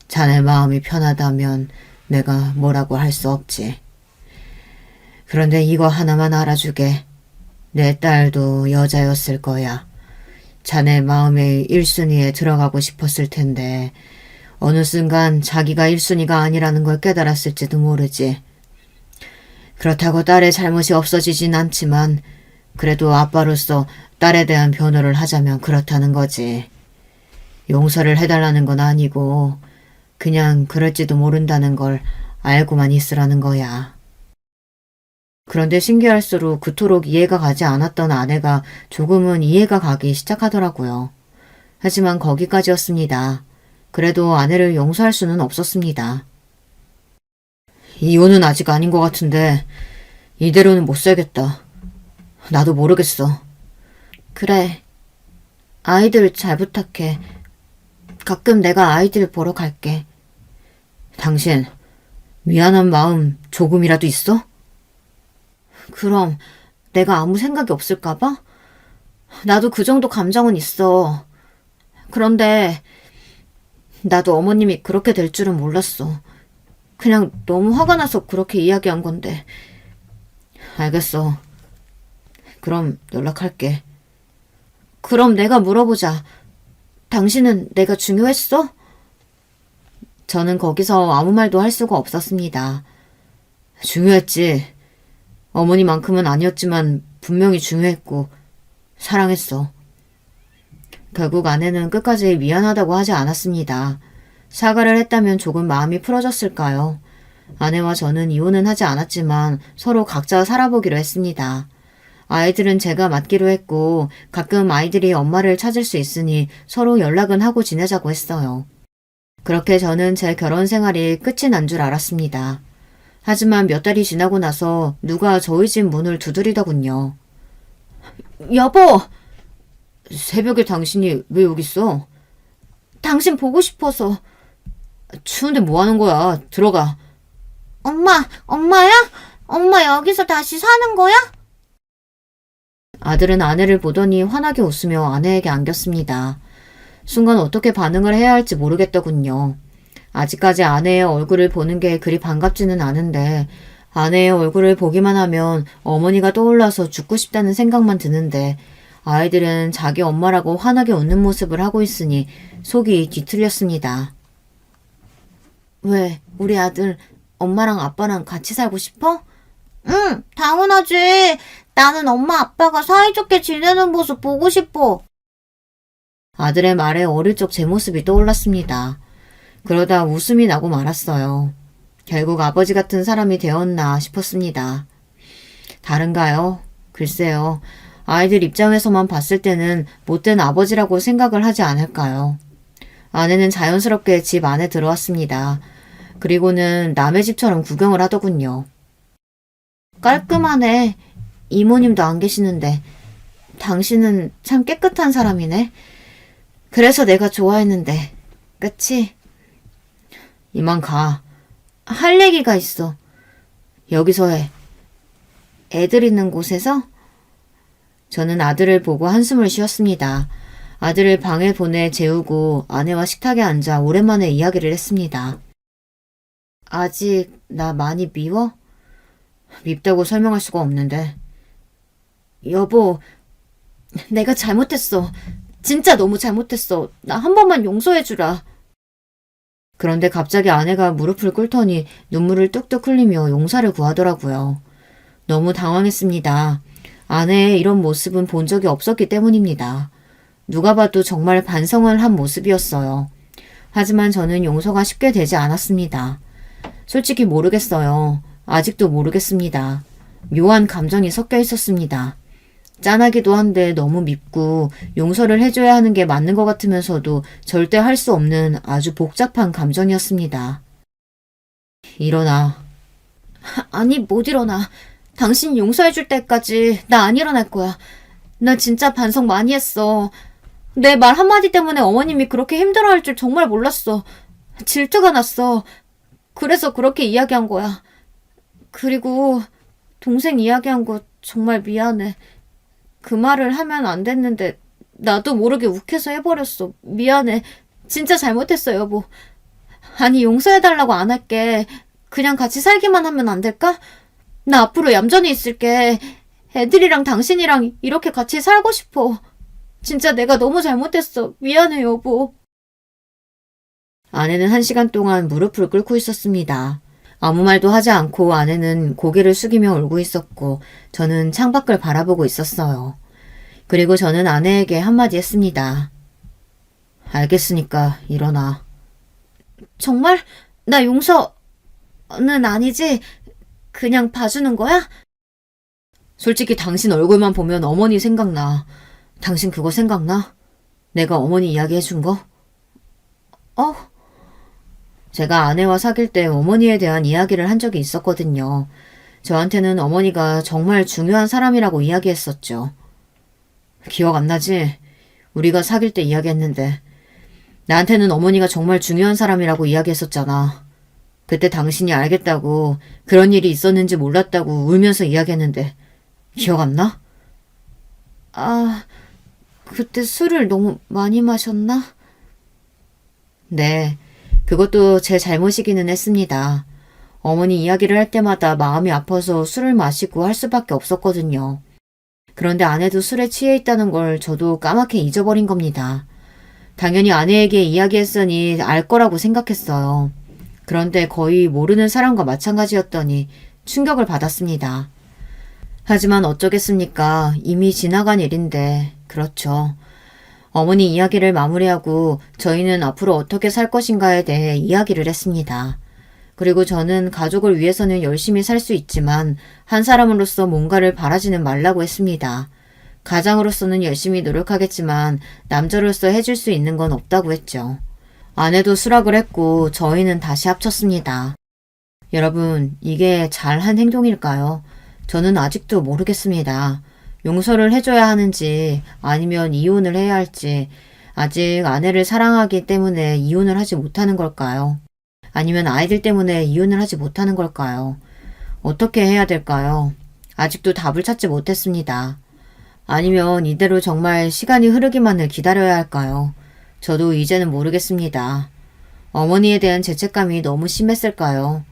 자네 마음이 편하다면 내가 뭐라고 할 수 없지. 그런데 이거 하나만 알아주게. 내 딸도 여자였을 거야. 자네 마음의 1순위에 들어가고 싶었을 텐데 어느 순간 자기가 1순위가 아니라는 걸 깨달았을지도 모르지. 그렇다고 딸의 잘못이 없어지진 않지만 그래도 아빠로서 딸에 대한 변호를 하자면 그렇다는 거지. 용서를 해달라는 건 아니고 그냥 그럴지도 모른다는 걸 알고만 있으라는 거야. 그런데 신기할수록 그토록 이해가 가지 않았던 아내가 조금은 이해가 가기 시작하더라고요. 하지만 거기까지였습니다. 그래도 아내를 용서할 수는 없었습니다. 이혼은 아직 아닌 것 같은데 이대로는 못 살겠다. 나도 모르겠어. 그래. 아이들 잘 부탁해. 가끔 내가 아이들 보러 갈게. 당신 미안한 마음 조금이라도 있어? 그럼 내가 아무 생각이 없을까봐? 나도 그 정도 감정은 있어. 그런데 나도 어머님이 그렇게 될 줄은 몰랐어. 그냥 너무 화가 나서 그렇게 이야기한 건데. 알겠어. 그럼 연락할게. 그럼 내가 물어보자. 당신은 내가 중요했어? 저는 거기서 아무 말도 할 수가 없었습니다. 중요했지. 어머니만큼은 아니었지만 분명히 중요했고 사랑했어. 결국 아내는 끝까지 미안하다고 하지 않았습니다. 사과를 했다면 조금 마음이 풀어졌을까요? 아내와 저는 이혼은 하지 않았지만 서로 각자 살아보기로 했습니다. 아이들은 제가 맡기로 했고 가끔 아이들이 엄마를 찾을 수 있으니 서로 연락은 하고 지내자고 했어요. 그렇게 저는 제 결혼 생활이 끝이 난 줄 알았습니다. 하지만 몇 달이 지나고 나서 누가 저희 집 문을 두드리더군요. 여보! 새벽에 당신이 왜 여기 있어? 당신 보고 싶어서. 추운데 뭐 하는 거야? 들어가. 엄마야? 엄마 여기서 다시 사는 거야? 아들은 아내를 보더니 환하게 웃으며 아내에게 안겼습니다. 순간 어떻게 반응을 해야 할지 모르겠더군요. 아직까지 아내의 얼굴을 보는 게 그리 반갑지는 않은데 아내의 얼굴을 보기만 하면 어머니가 떠올라서 죽고 싶다는 생각만 드는데 아이들은 자기 엄마라고 환하게 웃는 모습을 하고 있으니 속이 뒤틀렸습니다. 왜, 우리 아들 엄마랑 아빠랑 같이 살고 싶어? 응, 당연하지. 나는 엄마 아빠가 사이좋게 지내는 모습 보고 싶어. 아들의 말에 어릴 적 제 모습이 떠올랐습니다. 그러다 웃음이 나고 말았어요. 결국 아버지 같은 사람이 되었나 싶었습니다. 다른가요? 글쎄요. 아이들 입장에서만 봤을 때는 못된 아버지라고 생각을 하지 않을까요? 아내는 자연스럽게 집 안에 들어왔습니다. 그리고는 남의 집처럼 구경을 하더군요. 깔끔하네. 이모님도 안 계시는데. 당신은 참 깨끗한 사람이네. 그래서 내가 좋아했는데. 그치? 이만 가. 할 얘기가 있어. 여기서 해. 애들 있는 곳에서? 저는 아들을 보고 한숨을 쉬었습니다. 아들을 방에 보내 재우고 아내와 식탁에 앉아 오랜만에 이야기를 했습니다. 아직 나 많이 미워? 밉다고 설명할 수가 없는데. 여보, 내가 잘못했어. 진짜 너무 잘못했어. 나 한 번만 용서해주라. 그런데 갑자기 아내가 무릎을 꿇더니 눈물을 뚝뚝 흘리며 용서를 구하더라고요. 너무 당황했습니다. 아내의 이런 모습은 본 적이 없었기 때문입니다. 누가 봐도 정말 반성을 한 모습이었어요. 하지만 저는 용서가 쉽게 되지 않았습니다. 솔직히 모르겠어요. 아직도 모르겠습니다. 묘한 감정이 섞여 있었습니다. 짠하기도 한데 너무 밉고 용서를 해줘야 하는 게 맞는 것 같으면서도 절대 할 수 없는 아주 복잡한 감정이었습니다. 일어나. 아니, 못 일어나. 당신 용서해줄 때까지 나 안 일어날 거야. 나 진짜 반성 많이 했어. 내 말 한마디 때문에 어머님이 그렇게 힘들어할 줄 정말 몰랐어. 질투가 났어. 그래서 그렇게 이야기한 거야. 그리고 동생 이야기한 거 정말 미안해. 그 말을 하면 안 됐는데 나도 모르게 욱해서 해버렸어. 미안해. 진짜 잘못했어, 여보. 아니, 용서해달라고 안 할게. 그냥 같이 살기만 하면 안 될까? 나 앞으로 얌전히 있을게. 애들이랑 당신이랑 이렇게 같이 살고 싶어. 진짜 내가 너무 잘못했어. 미안해, 여보. 아내는 1시간 동안 무릎을 꿇고 있었습니다. 아무 말도 하지 않고 아내는 고개를 숙이며 울고 있었고 저는 창밖을 바라보고 있었어요. 그리고 저는 아내에게 한마디 했습니다. 알겠으니까 일어나. 정말? 나 용서는 아니지? 그냥 봐주는 거야? 솔직히 당신 얼굴만 보면 어머니 생각나. 당신 그거 생각나? 내가 어머니 이야기 해준 거? 제가 아내와 사귈 때 어머니에 대한 이야기를 한 적이 있었거든요. 저한테는 어머니가 정말 중요한 사람이라고 이야기했었죠. 기억 안 나지? 우리가 사귈 때 이야기했는데 나한테는 어머니가 정말 중요한 사람이라고 이야기했었잖아. 그때 당신이 알겠다고 그런 일이 있었는지 몰랐다고 울면서 이야기했는데 기억 안 나? 그때 술을 너무 많이 마셨나? 네, 그것도 제 잘못이기는 했습니다. 어머니 이야기를 할 때마다 마음이 아파서 술을 마시고 할 수밖에 없었거든요. 그런데 아내도 술에 취해 있다는 걸 저도 까맣게 잊어버린 겁니다. 당연히 아내에게 이야기했으니 알 거라고 생각했어요. 그런데 거의 모르는 사람과 마찬가지였더니 충격을 받았습니다. 하지만 어쩌겠습니까? 이미 지나간 일인데, 그렇죠. 어머니 이야기를 마무리하고 저희는 앞으로 어떻게 살 것인가에 대해 이야기를 했습니다. 그리고 저는 가족을 위해서는 열심히 살 수 있지만 한 사람으로서 뭔가를 바라지는 말라고 했습니다. 가장으로서는 열심히 노력하겠지만 남자로서 해줄 수 있는 건 없다고 했죠. 아내도 수락을 했고 저희는 다시 합쳤습니다. 여러분, 이게 잘한 행동일까요? 저는 아직도 모르겠습니다. 용서를 해줘야 하는지 아니면 이혼을 해야 할지, 아직 아내를 사랑하기 때문에 이혼을 하지 못하는 걸까요? 아니면 아이들 때문에 이혼을 하지 못하는 걸까요? 어떻게 해야 될까요? 아직도 답을 찾지 못했습니다. 아니면 이대로 정말 시간이 흐르기만을 기다려야 할까요? 저도 이제는 모르겠습니다. 어머니에 대한 죄책감이 너무 심했을까요?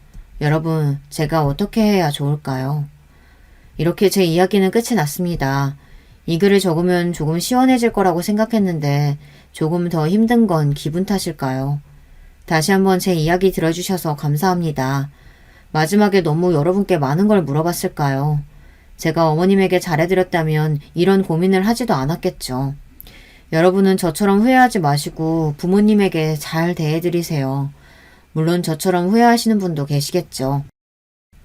여러분, 제가 어떻게 해야 좋을까요? 이렇게 제 이야기는 끝이 났습니다. 이 글을 적으면 조금 시원해질 거라고 생각했는데 조금 더 힘든 건 기분 탓일까요? 다시 한번 제 이야기 들어주셔서 감사합니다. 마지막에 너무 여러분께 많은 걸 물어봤을까요? 제가 어머님에게 잘해드렸다면 이런 고민을 하지도 않았겠죠. 여러분은 저처럼 후회하지 마시고 부모님에게 잘 대해드리세요. 물론 저처럼 후회하시는 분도 계시겠죠.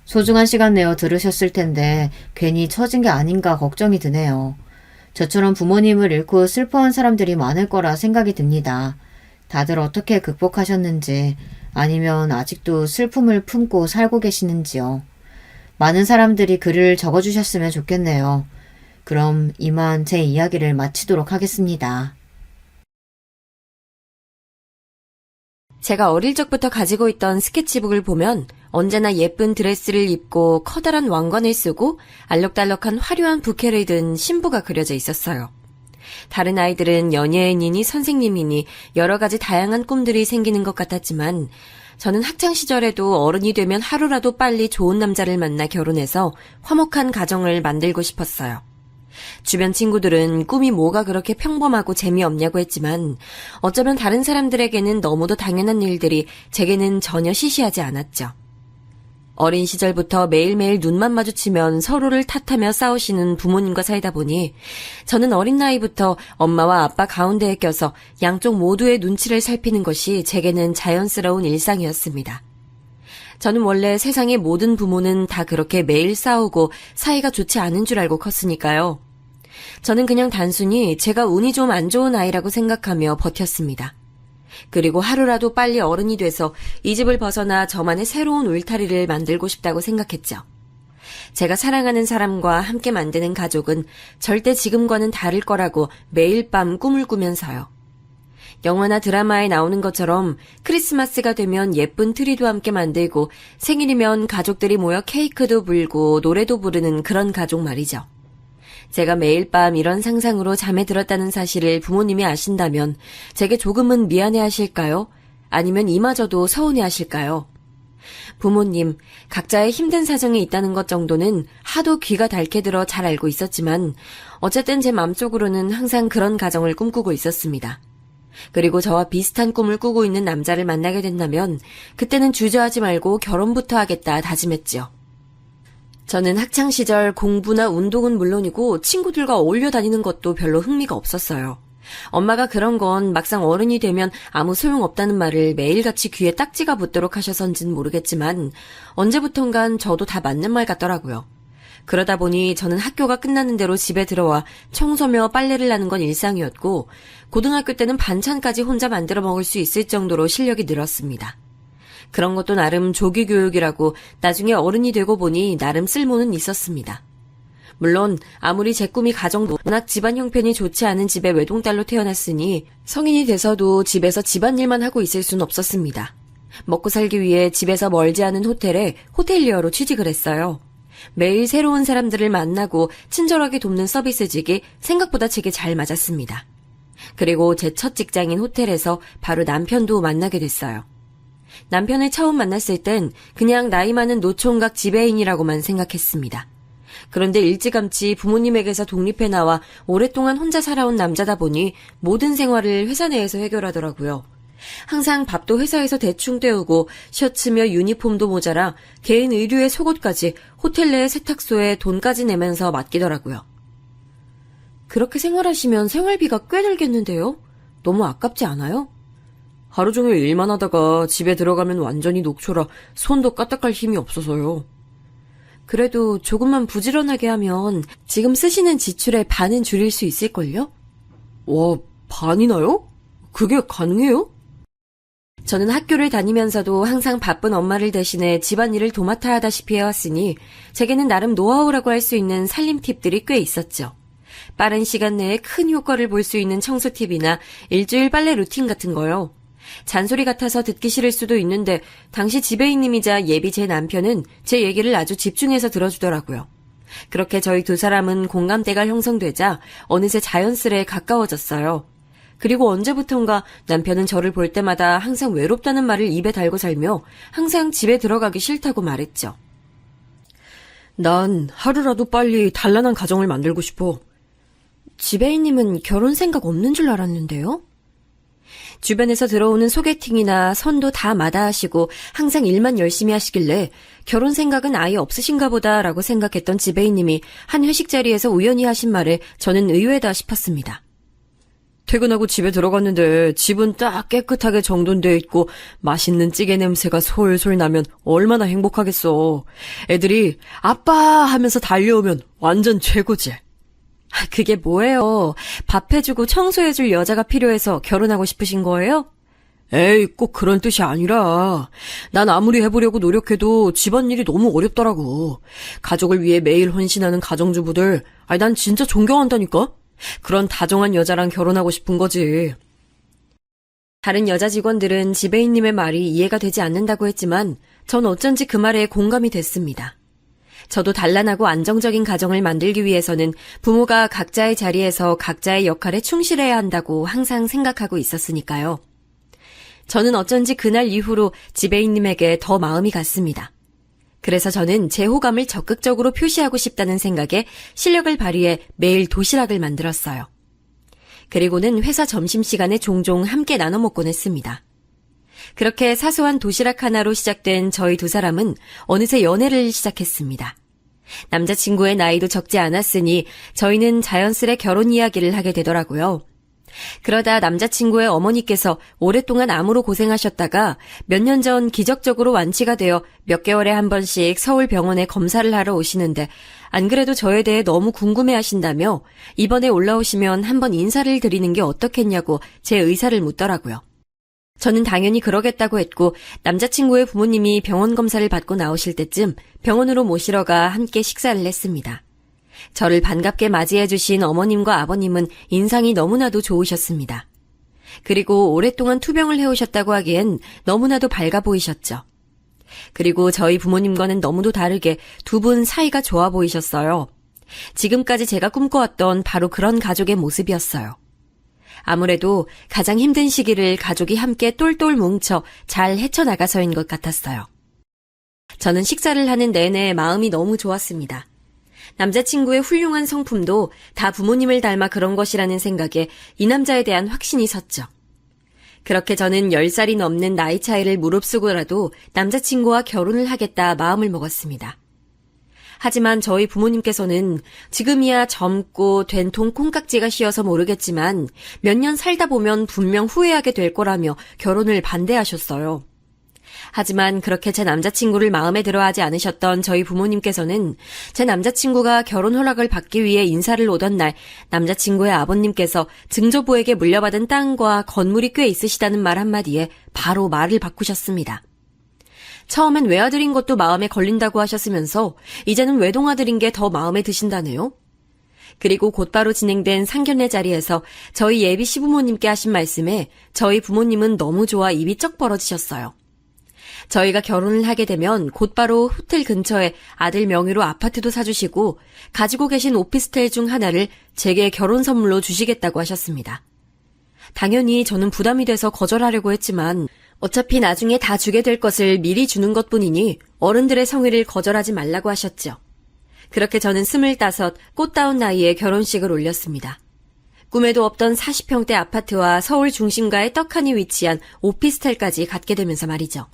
소중한 시간 내어 들으셨을 텐데 괜히 처진 게 아닌가 걱정이 드네요. 저처럼 부모님을 잃고 슬퍼한 사람들이 많을 거라 생각이 듭니다. 다들 어떻게 극복하셨는지 아니면 아직도 슬픔을 품고 살고 계시는지요. 많은 사람들이 글을 적어주셨으면 좋겠네요. 그럼 이만 제 이야기를 마치도록 하겠습니다. 제가 어릴 적부터 가지고 있던 스케치북을 보면 언제나 예쁜 드레스를 입고 커다란 왕관을 쓰고 알록달록한 화려한 부케를 든 신부가 그려져 있었어요. 다른 아이들은 연예인이니 선생님이니 여러 가지 다양한 꿈들이 생기는 것 같았지만 저는 학창시절에도 어른이 되면 하루라도 빨리 좋은 남자를 만나 결혼해서 화목한 가정을 만들고 싶었어요. 주변 친구들은 꿈이 뭐가 그렇게 평범하고 재미없냐고 했지만 어쩌면 다른 사람들에게는 너무도 당연한 일들이 제게는 전혀 시시하지 않았죠. 어린 시절부터 매일매일 눈만 마주치면 서로를 탓하며 싸우시는 부모님과 살다 보니 저는 어린 나이부터 엄마와 아빠 가운데에 껴서 양쪽 모두의 눈치를 살피는 것이 제게는 자연스러운 일상이었습니다. 저는 원래 세상의 모든 부모는 다 그렇게 매일 싸우고 사이가 좋지 않은 줄 알고 컸으니까요. 저는 그냥 단순히 제가 운이 좀 안 좋은 아이라고 생각하며 버텼습니다. 그리고 하루라도 빨리 어른이 돼서 이 집을 벗어나 저만의 새로운 울타리를 만들고 싶다고 생각했죠. 제가 사랑하는 사람과 함께 만드는 가족은 절대 지금과는 다를 거라고 매일 밤 꿈을 꾸면서요. 영화나 드라마에 나오는 것처럼 크리스마스가 되면 예쁜 트리도 함께 만들고 생일이면 가족들이 모여 케이크도 불고 노래도 부르는 그런 가족 말이죠. 제가 매일 밤 이런 상상으로 잠에 들었다는 사실을 부모님이 아신다면 제게 조금은 미안해하실까요? 아니면 이마저도 서운해하실까요? 부모님, 각자의 힘든 사정이 있다는 것 정도는 하도 귀가 닳게 들어 잘 알고 있었지만 어쨌든 제 마음속으로는 항상 그런 가정을 꿈꾸고 있었습니다. 그리고 저와 비슷한 꿈을 꾸고 있는 남자를 만나게 된다면 그때는 주저하지 말고 결혼부터 하겠다 다짐했지요. 저는 학창시절 공부나 운동은 물론이고 친구들과 어울려 다니는 것도 별로 흥미가 없었어요. 엄마가 그런 건 막상 어른이 되면 아무 소용없다는 말을 매일같이 귀에 딱지가 붙도록 하셔서인지는 모르겠지만 언제부턴간 저도 다 맞는 말 같더라고요. 그러다 보니 저는 학교가 끝나는 대로 집에 들어와 청소며 빨래를 하는 건 일상이었고 고등학교 때는 반찬까지 혼자 만들어 먹을 수 있을 정도로 실력이 늘었습니다. 그런 것도 나름 조기 교육이라고 나중에 어른이 되고 보니 나름 쓸모는 있었습니다. 물론 아무리 제 꿈이 가정도 워낙 집안 형편이 좋지 않은 집에 외동딸로 태어났으니 성인이 돼서도 집에서 집안일만 하고 있을 순 없었습니다. 먹고 살기 위해 집에서 멀지 않은 호텔에 호텔리어로 취직을 했어요. 매일 새로운 사람들을 만나고 친절하게 돕는 서비스직이 생각보다 제게 잘 맞았습니다. 그리고 제 첫 직장인 호텔에서 바로 남편도 만나게 됐어요. 남편을 처음 만났을 땐 그냥 나이 많은 노총각 지배인이라고만 생각했습니다. 그런데 일찌감치 부모님에게서 독립해 나와 오랫동안 혼자 살아온 남자다 보니 모든 생활을 회사 내에서 해결하더라고요. 항상 밥도 회사에서 대충 때우고 셔츠며 유니폼도 모자라 개인 의류에 속옷까지 호텔 내 세탁소에 돈까지 내면서 맡기더라고요. 그렇게 생활하시면 생활비가 꽤 들겠는데요? 너무 아깝지 않아요? 하루 종일 일만 하다가 집에 들어가면 완전히 녹초라 손도 까딱할 힘이 없어서요. 그래도 조금만 부지런하게 하면 지금 쓰시는 지출의 반은 줄일 수 있을걸요? 와, 반이나요? 그게 가능해요? 저는 학교를 다니면서도 항상 바쁜 엄마를 대신해 집안일을 도맡아 하다시피 해왔으니 제게는 나름 노하우라고 할 수 있는 살림 팁들이 꽤 있었죠. 빠른 시간 내에 큰 효과를 볼 수 있는 청소 팁이나 일주일 빨래 루틴 같은 거요. 잔소리 같아서 듣기 싫을 수도 있는데 당시 지배인님이자 예비 제 남편은 제 얘기를 아주 집중해서 들어주더라고요. 그렇게 저희 두 사람은 공감대가 형성되자 어느새 자연스레 가까워졌어요. 그리고 언제부턴가 남편은 저를 볼 때마다 항상 외롭다는 말을 입에 달고 살며 항상 집에 들어가기 싫다고 말했죠. 난 하루라도 빨리 단란한 가정을 만들고 싶어. 지배인님은 결혼 생각 없는 줄 알았는데요? 주변에서 들어오는 소개팅이나 선도 다 마다하시고 항상 일만 열심히 하시길래 결혼 생각은 아예 없으신가 보다라고 생각했던 지배인님이 한 회식 자리에서 우연히 하신 말에 저는 의외다 싶었습니다. 퇴근하고 집에 들어갔는데 집은 딱 깨끗하게 정돈되어 있고 맛있는 찌개 냄새가 솔솔 나면 얼마나 행복하겠어. 애들이 아빠 하면서 달려오면 완전 최고지. 그게 뭐예요? 밥 해주고 청소해줄 여자가 필요해서 결혼하고 싶으신 거예요? 에이, 꼭 그런 뜻이 아니라 난 아무리 해보려고 노력해도 집안일이 너무 어렵더라고. 가족을 위해 매일 헌신하는 가정주부들, 난 진짜 존경한다니까? 그런 다정한 여자랑 결혼하고 싶은 거지. 다른 여자 직원들은 지배인님의 말이 이해가 되지 않는다고 했지만 전 어쩐지 그 말에 공감이 됐습니다. 저도 단란하고 안정적인 가정을 만들기 위해서는 부모가 각자의 자리에서 각자의 역할에 충실해야 한다고 항상 생각하고 있었으니까요. 저는 어쩐지 그날 이후로 지배인님에게 더 마음이 갔습니다. 그래서 저는 제 호감을 적극적으로 표시하고 싶다는 생각에 실력을 발휘해 매일 도시락을 만들었어요. 그리고는 회사 점심시간에 종종 함께 나눠 먹곤 했습니다. 그렇게 사소한 도시락 하나로 시작된 저희 두 사람은 어느새 연애를 시작했습니다. 남자친구의 나이도 적지 않았으니 저희는 자연스레 결혼 이야기를 하게 되더라고요. 그러다 남자친구의 어머니께서 오랫동안 암으로 고생하셨다가 몇 년 전 기적적으로 완치가 되어 몇 개월에 한 번씩 서울 병원에 검사를 하러 오시는데 안 그래도 저에 대해 너무 궁금해하신다며 이번에 올라오시면 한번 인사를 드리는 게 어떻겠냐고 제 의사를 묻더라고요. 저는 당연히 그러겠다고 했고 남자친구의 부모님이 병원 검사를 받고 나오실 때쯤 병원으로 모시러 가 함께 식사를 했습니다. 저를 반갑게 맞이해 주신 어머님과 아버님은 인상이 너무나도 좋으셨습니다. 그리고 오랫동안 투병을 해오셨다고 하기엔 너무나도 밝아 보이셨죠. 그리고 저희 부모님과는 너무도 다르게 두 분 사이가 좋아 보이셨어요. 지금까지 제가 꿈꿔왔던 바로 그런 가족의 모습이었어요. 아무래도 가장 힘든 시기를 가족이 함께 똘똘 뭉쳐 잘 헤쳐나가서인 것 같았어요. 저는 식사를 하는 내내 마음이 너무 좋았습니다. 남자친구의 훌륭한 성품도 다 부모님을 닮아 그런 것이라는 생각에 이 남자에 대한 확신이 섰죠. 그렇게 저는 10살이 넘는 나이 차이를 무릅쓰고라도 남자친구와 결혼을 하겠다 마음을 먹었습니다. 하지만 저희 부모님께서는 지금이야 젊고 된통 콩깍지가 씌어서 모르겠지만 몇 년 살다 보면 분명 후회하게 될 거라며 결혼을 반대하셨어요. 하지만 그렇게 제 남자친구를 마음에 들어 하지 않으셨던 저희 부모님께서는 제 남자친구가 결혼 허락을 받기 위해 인사를 오던 날 남자친구의 아버님께서 증조부에게 물려받은 땅과 건물이 꽤 있으시다는 말 한마디에 바로 말을 바꾸셨습니다. 처음엔 외아들인 것도 마음에 걸린다고 하셨으면서 이제는 외동아들인 게 더 마음에 드신다네요. 그리고 곧바로 진행된 상견례 자리에서 저희 예비 시부모님께 하신 말씀에 저희 부모님은 너무 좋아 입이 쩍 벌어지셨어요. 저희가 결혼을 하게 되면 곧바로 호텔 근처에 아들 명의로 아파트도 사주시고 가지고 계신 오피스텔 중 하나를 제게 결혼 선물로 주시겠다고 하셨습니다. 당연히 저는 부담이 돼서 거절하려고 했지만 어차피 나중에 다 주게 될 것을 미리 주는 것뿐이니 어른들의 성의를 거절하지 말라고 하셨죠. 그렇게 저는 25, 꽃다운 나이에 결혼식을 올렸습니다. 꿈에도 없던 40평대 아파트와 서울 중심가의 떡하니 위치한 오피스텔까지 갖게 되면서 말이죠.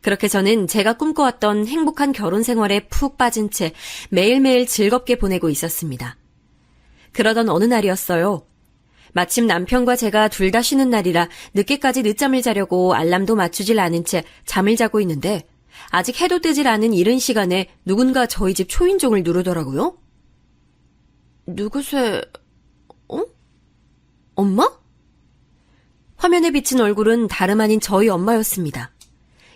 그렇게 저는 제가 꿈꿔왔던 행복한 결혼 생활에 푹 빠진 채 매일매일 즐겁게 보내고 있었습니다. 그러던 어느 날이었어요. 마침 남편과 제가 둘 다 쉬는 날이라 늦게까지 늦잠을 자려고 알람도 맞추질 않은 채 잠을 자고 있는데 아직 해도 뜨질 않은 이른 시간에 누군가 저희 집 초인종을 누르더라고요. 누구세... 엄마? 화면에 비친 얼굴은 다름 아닌 저희 엄마였습니다.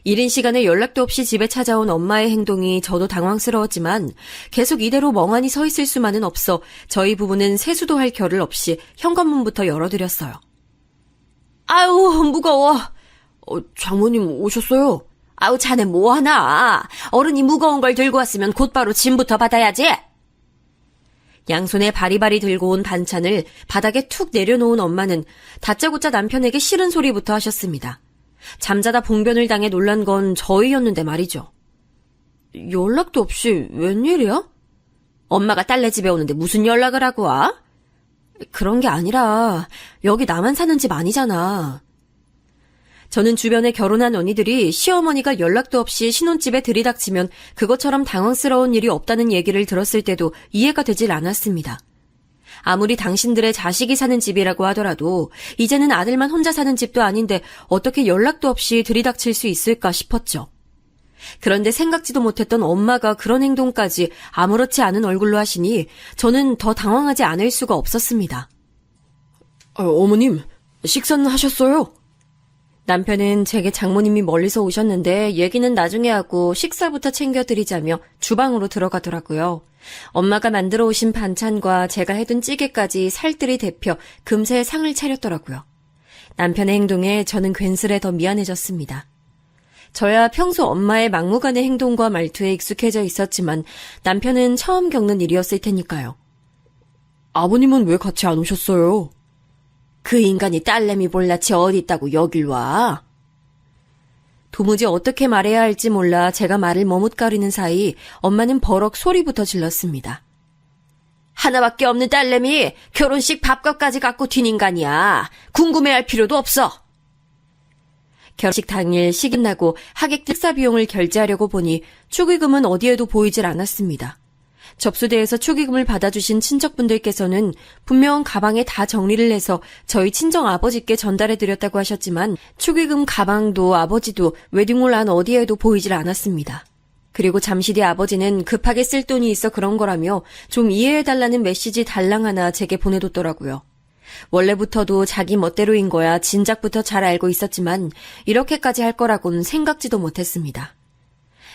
이른 시간에 연락도 없이 집에 찾아온 엄마의 행동이 저도 당황스러웠지만 계속 이대로 멍하니 서 있을 수만은 없어 저희 부부는 세수도 할 겨를 없이 현관문부터 열어드렸어요. 아유, 무거워. 장모님 오셨어요? 아우, 자네 뭐하나? 어른이 무거운 걸 들고 왔으면 곧바로 짐부터 받아야지. 양손에 바리바리 들고 온 반찬을 바닥에 툭 내려놓은 엄마는 다짜고짜 남편에게 싫은 소리부터 하셨습니다. 잠자다 봉변을 당해 놀란 건 저희였는데 말이죠. 연락도 없이 웬일이야? 엄마가 딸네 집에 오는데 무슨 연락을 하고 와? 그런 게 아니라 여기 나만 사는 집 아니잖아. 저는 주변에 결혼한 언니들이 시어머니가 연락도 없이 신혼집에 들이닥치면 그것처럼 당황스러운 일이 없다는 얘기를 들었을 때도 이해가 되질 않았습니다. 아무리 당신들의 자식이 사는 집이라고 하더라도 이제는 아들만 혼자 사는 집도 아닌데 어떻게 연락도 없이 들이닥칠 수 있을까 싶었죠. 그런데 생각지도 못했던 엄마가 그런 행동까지 아무렇지 않은 얼굴로 하시니 저는 더 당황하지 않을 수가 없었습니다. 어머님, 식사는 하셨어요? 남편은 제게 장모님이 멀리서 오셨는데 얘기는 나중에 하고 식사부터 챙겨드리자며 주방으로 들어가더라고요. 엄마가 만들어 오신 반찬과 제가 해둔 찌개까지 살뜰히 데펴 금세 상을 차렸더라고요. 남편의 행동에 저는 괜스레 더 미안해졌습니다. 저야 평소 엄마의 막무가내 행동과 말투에 익숙해져 있었지만 남편은 처음 겪는 일이었을 테니까요. 아버님은 왜 같이 안 오셨어요? 그 인간이 딸내미 볼낯이 어디 있다고 여길 와? 도무지 어떻게 말해야 할지 몰라 제가 말을 머뭇거리는 사이 엄마는 버럭 소리부터 질렀습니다. 하나밖에 없는 딸내미 결혼식 밥값까지 갖고 튄 인간이야. 궁금해할 필요도 없어. 결혼식 당일 식이 나고 하객 식사 비용을 결제하려고 보니 축의금은 어디에도 보이질 않았습니다. 접수대에서 축의금을 받아주신 친척분들께서는 분명 가방에 다 정리를 해서 저희 친정 아버지께 전달해드렸다고 하셨지만 축의금 가방도 아버지도 웨딩홀 안 어디에도 보이질 않았습니다. 그리고 잠시 뒤 아버지는 급하게 쓸 돈이 있어 그런 거라며 좀 이해해달라는 메시지 달랑 하나 제게 보내뒀더라고요. 원래부터도 자기 멋대로인 거야 진작부터 잘 알고 있었지만 이렇게까지 할 거라고는 생각지도 못했습니다.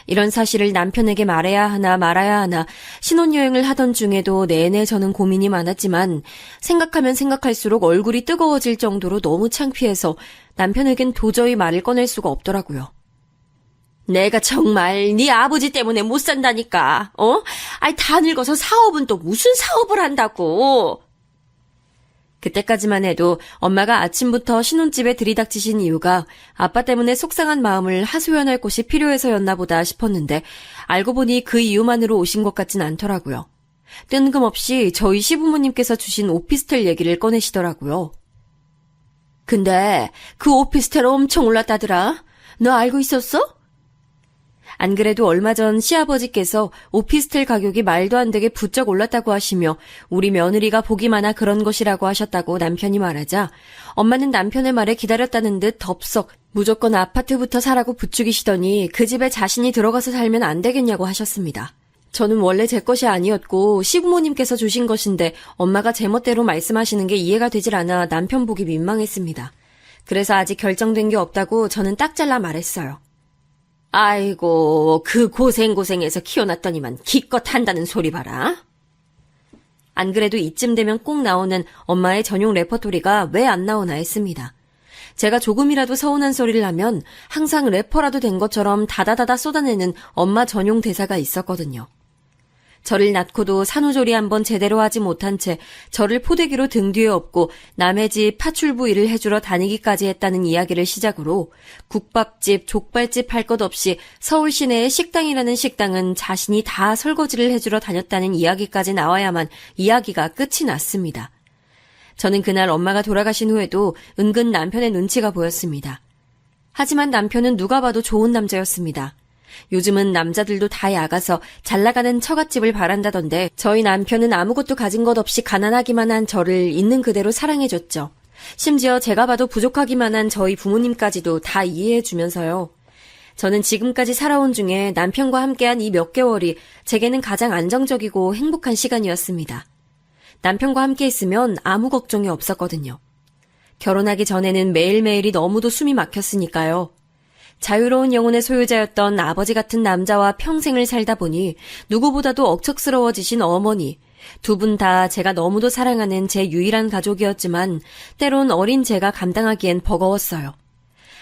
이런 사실을 남편에게 말해야 하나 말아야 하나 신혼여행을 하던 중에도 내내 저는 고민이 많았지만 생각하면 생각할수록 얼굴이 뜨거워질 정도로 너무 창피해서 남편에겐 도저히 말을 꺼낼 수가 없더라고요. 내가 정말 네 아버지 때문에 못 산다니까. 아이 다 늙어서 사업은 또 무슨 사업을 한다고. 그때까지만 해도 엄마가 아침부터 신혼집에 들이닥치신 이유가 아빠 때문에 속상한 마음을 하소연할 곳이 필요해서였나 보다 싶었는데 알고 보니 그 이유만으로 오신 것 같진 않더라고요. 뜬금없이 저희 시부모님께서 주신 오피스텔 얘기를 꺼내시더라고요. 근데 그 오피스텔 엄청 올랐다더라. 너 알고 있었어? 안 그래도 얼마 전 시아버지께서 오피스텔 가격이 말도 안 되게 부쩍 올랐다고 하시며 우리 며느리가 복이 많아 그런 것이라고 하셨다고 남편이 말하자 엄마는 남편의 말에 기다렸다는 듯 덥석 무조건 아파트부터 사라고 부추기시더니 그 집에 자신이 들어가서 살면 안 되겠냐고 하셨습니다. 저는 원래 제 것이 아니었고 시부모님께서 주신 것인데 엄마가 제멋대로 말씀하시는 게 이해가 되질 않아 남편 보기 민망했습니다. 그래서 아직 결정된 게 없다고 저는 딱 잘라 말했어요. 아이고, 그 고생해서 키워놨더니만 기껏 한다는 소리 봐라. 안 그래도 이쯤 되면 꼭 나오는 엄마의 전용 레퍼토리가 왜 안 나오나 했습니다. 제가 조금이라도 서운한 소리를 하면 항상 래퍼라도 된 것처럼 다다다다 쏟아내는 엄마 전용 대사가 있었거든요. 저를 낳고도 산후조리 한번 제대로 하지 못한 채 저를 포대기로 등 뒤에 업고 남의 집 파출부 일을 해주러 다니기까지 했다는 이야기를 시작으로 국밥집, 족발집 할 것 없이 서울 시내의 식당이라는 식당은 자신이 다 설거지를 해주러 다녔다는 이야기까지 나와야만 이야기가 끝이 났습니다. 저는 그날 엄마가 돌아가신 후에도 은근 남편의 눈치가 보였습니다. 하지만 남편은 누가 봐도 좋은 남자였습니다. 요즘은 남자들도 다 야가서 잘나가는 처갓집을 바란다던데 저희 남편은 아무것도 가진 것 없이 가난하기만 한 저를 있는 그대로 사랑해줬죠. 심지어 제가 봐도 부족하기만 한 저희 부모님까지도 다 이해해주면서요. 저는 지금까지 살아온 중에 남편과 함께한 이 몇 개월이 제게는 가장 안정적이고 행복한 시간이었습니다. 남편과 함께 있으면 아무 걱정이 없었거든요. 결혼하기 전에는 매일매일이 너무도 숨이 막혔으니까요. 자유로운 영혼의 소유자였던 아버지 같은 남자와 평생을 살다 보니 누구보다도 억척스러워지신 어머니, 두 분 다 제가 너무도 사랑하는 제 유일한 가족이었지만 때론 어린 제가 감당하기엔 버거웠어요.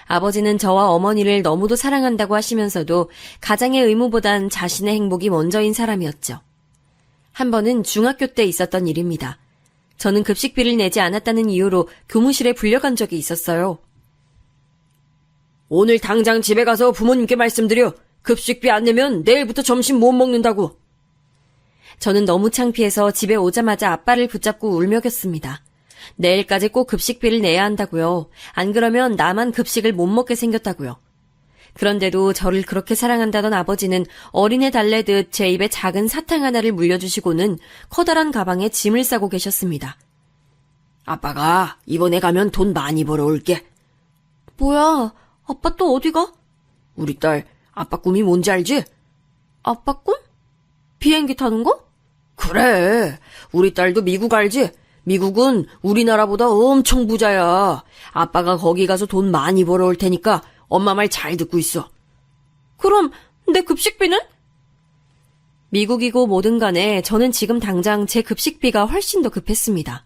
아버지는 저와 어머니를 너무도 사랑한다고 하시면서도 가장의 의무보단 자신의 행복이 먼저인 사람이었죠. 한 번은 중학교 때 있었던 일입니다. 저는 급식비를 내지 않았다는 이유로 교무실에 불려간 적이 있었어요. 오늘 당장 집에 가서 부모님께 말씀드려. 급식비 안 내면 내일부터 점심 못 먹는다고. 저는 너무 창피해서 집에 오자마자 아빠를 붙잡고 울먹였습니다. 내일까지 꼭 급식비를 내야 한다고요. 안 그러면 나만 급식을 못 먹게 생겼다고요. 그런데도 저를 그렇게 사랑한다던 아버지는 어린애 달래듯 제 입에 작은 사탕 하나를 물려주시고는 커다란 가방에 짐을 싸고 계셨습니다. 아빠가 이번에 가면 돈 많이 벌어올게. 뭐야, 아빠 또 어디 가? 우리 딸, 아빠 꿈이 뭔지 알지? 아빠 꿈? 비행기 타는 거? 그래, 우리 딸도 미국 알지? 미국은 우리나라보다 엄청 부자야. 아빠가 거기 가서 돈 많이 벌어올 테니까 엄마 말 잘 듣고 있어. 그럼 내 급식비는? 미국이고 뭐든 간에 저는 지금 당장 제 급식비가 훨씬 더 급했습니다.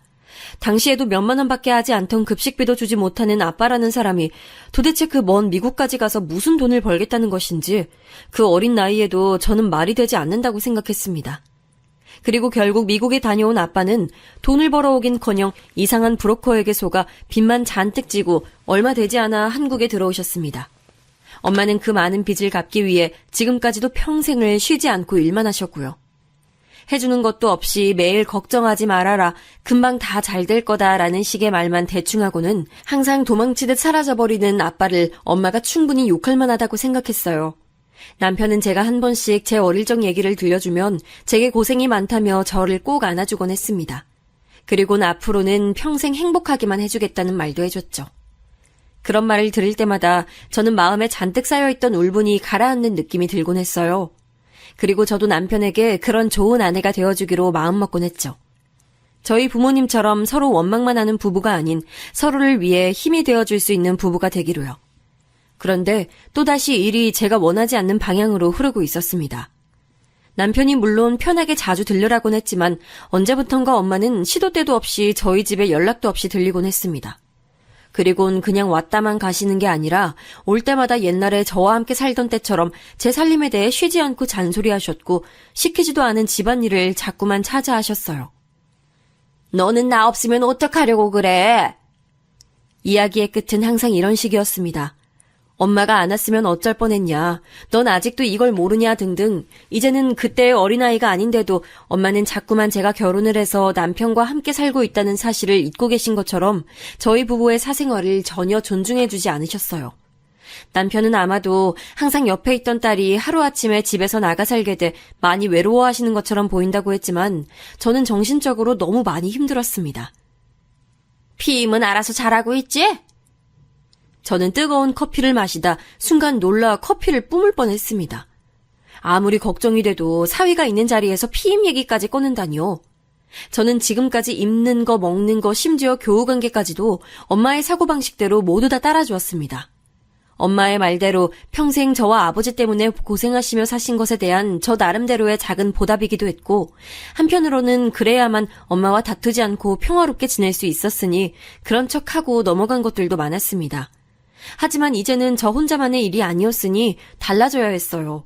당시에도 몇만 원밖에 하지 않던 급식비도 주지 못하는 아빠라는 사람이 도대체 그 먼 미국까지 가서 무슨 돈을 벌겠다는 것인지 그 어린 나이에도 저는 말이 되지 않는다고 생각했습니다. 그리고 결국 미국에 다녀온 아빠는 돈을 벌어오긴커녕 이상한 브로커에게 속아 빚만 잔뜩 지고 얼마 되지 않아 한국에 들어오셨습니다. 엄마는 그 많은 빚을 갚기 위해 지금까지도 평생을 쉬지 않고 일만 하셨고요. 해주는 것도 없이 매일 걱정하지 말아라, 금방 다 잘 될 거다라는 식의 말만 대충 하고는 항상 도망치듯 사라져버리는 아빠를 엄마가 충분히 욕할 만하다고 생각했어요. 남편은 제가 한 번씩 제 어릴 적 얘기를 들려주면 제게 고생이 많다며 저를 꼭 안아주곤 했습니다. 그리고는 앞으로는 평생 행복하기만 해주겠다는 말도 해줬죠. 그런 말을 들을 때마다 저는 마음에 잔뜩 쌓여있던 울분이 가라앉는 느낌이 들곤 했어요. 그리고 저도 남편에게 그런 좋은 아내가 되어주기로 마음먹곤 했죠. 저희 부모님처럼 서로 원망만 하는 부부가 아닌 서로를 위해 힘이 되어줄 수 있는 부부가 되기로요. 그런데 또다시 일이 제가 원하지 않는 방향으로 흐르고 있었습니다. 남편이 물론 편하게 자주 들르라곤 했지만 언제부턴가 엄마는 시도 때도 없이 저희 집에 연락도 없이 들리곤 했습니다. 그리곤 그냥 왔다만 가시는 게 아니라 올 때마다 옛날에 저와 함께 살던 때처럼 제 살림에 대해 쉬지 않고 잔소리하셨고 시키지도 않은 집안일을 자꾸만 차지하셨어요. 너는 나 없으면 어떡하려고 그래? 이야기의 끝은 항상 이런 식이었습니다. 엄마가 안 왔으면 어쩔 뻔했냐, 넌 아직도 이걸 모르냐 등등. 이제는 그때의 어린아이가 아닌데도 엄마는 자꾸만 제가 결혼을 해서 남편과 함께 살고 있다는 사실을 잊고 계신 것처럼 저희 부부의 사생활을 전혀 존중해주지 않으셨어요. 남편은 아마도 항상 옆에 있던 딸이 하루아침에 집에서 나가 살게 돼 많이 외로워하시는 것처럼 보인다고 했지만 저는 정신적으로 너무 많이 힘들었습니다. 피임은 알아서 잘하고 있지? 저는 뜨거운 커피를 마시다 순간 놀라 커피를 뿜을 뻔했습니다. 아무리 걱정이 돼도 사위가 있는 자리에서 피임 얘기까지 꺼낸다니요. 저는 지금까지 입는 거, 먹는 거, 심지어 교우관계까지도 엄마의 사고방식대로 모두 다 따라주었습니다. 엄마의 말대로 평생 저와 아버지 때문에 고생하시며 사신 것에 대한 저 나름대로의 작은 보답이기도 했고, 한편으로는 그래야만 엄마와 다투지 않고 평화롭게 지낼 수 있었으니 그런 척하고 넘어간 것들도 많았습니다. 하지만 이제는 저 혼자만의 일이 아니었으니 달라져야 했어요.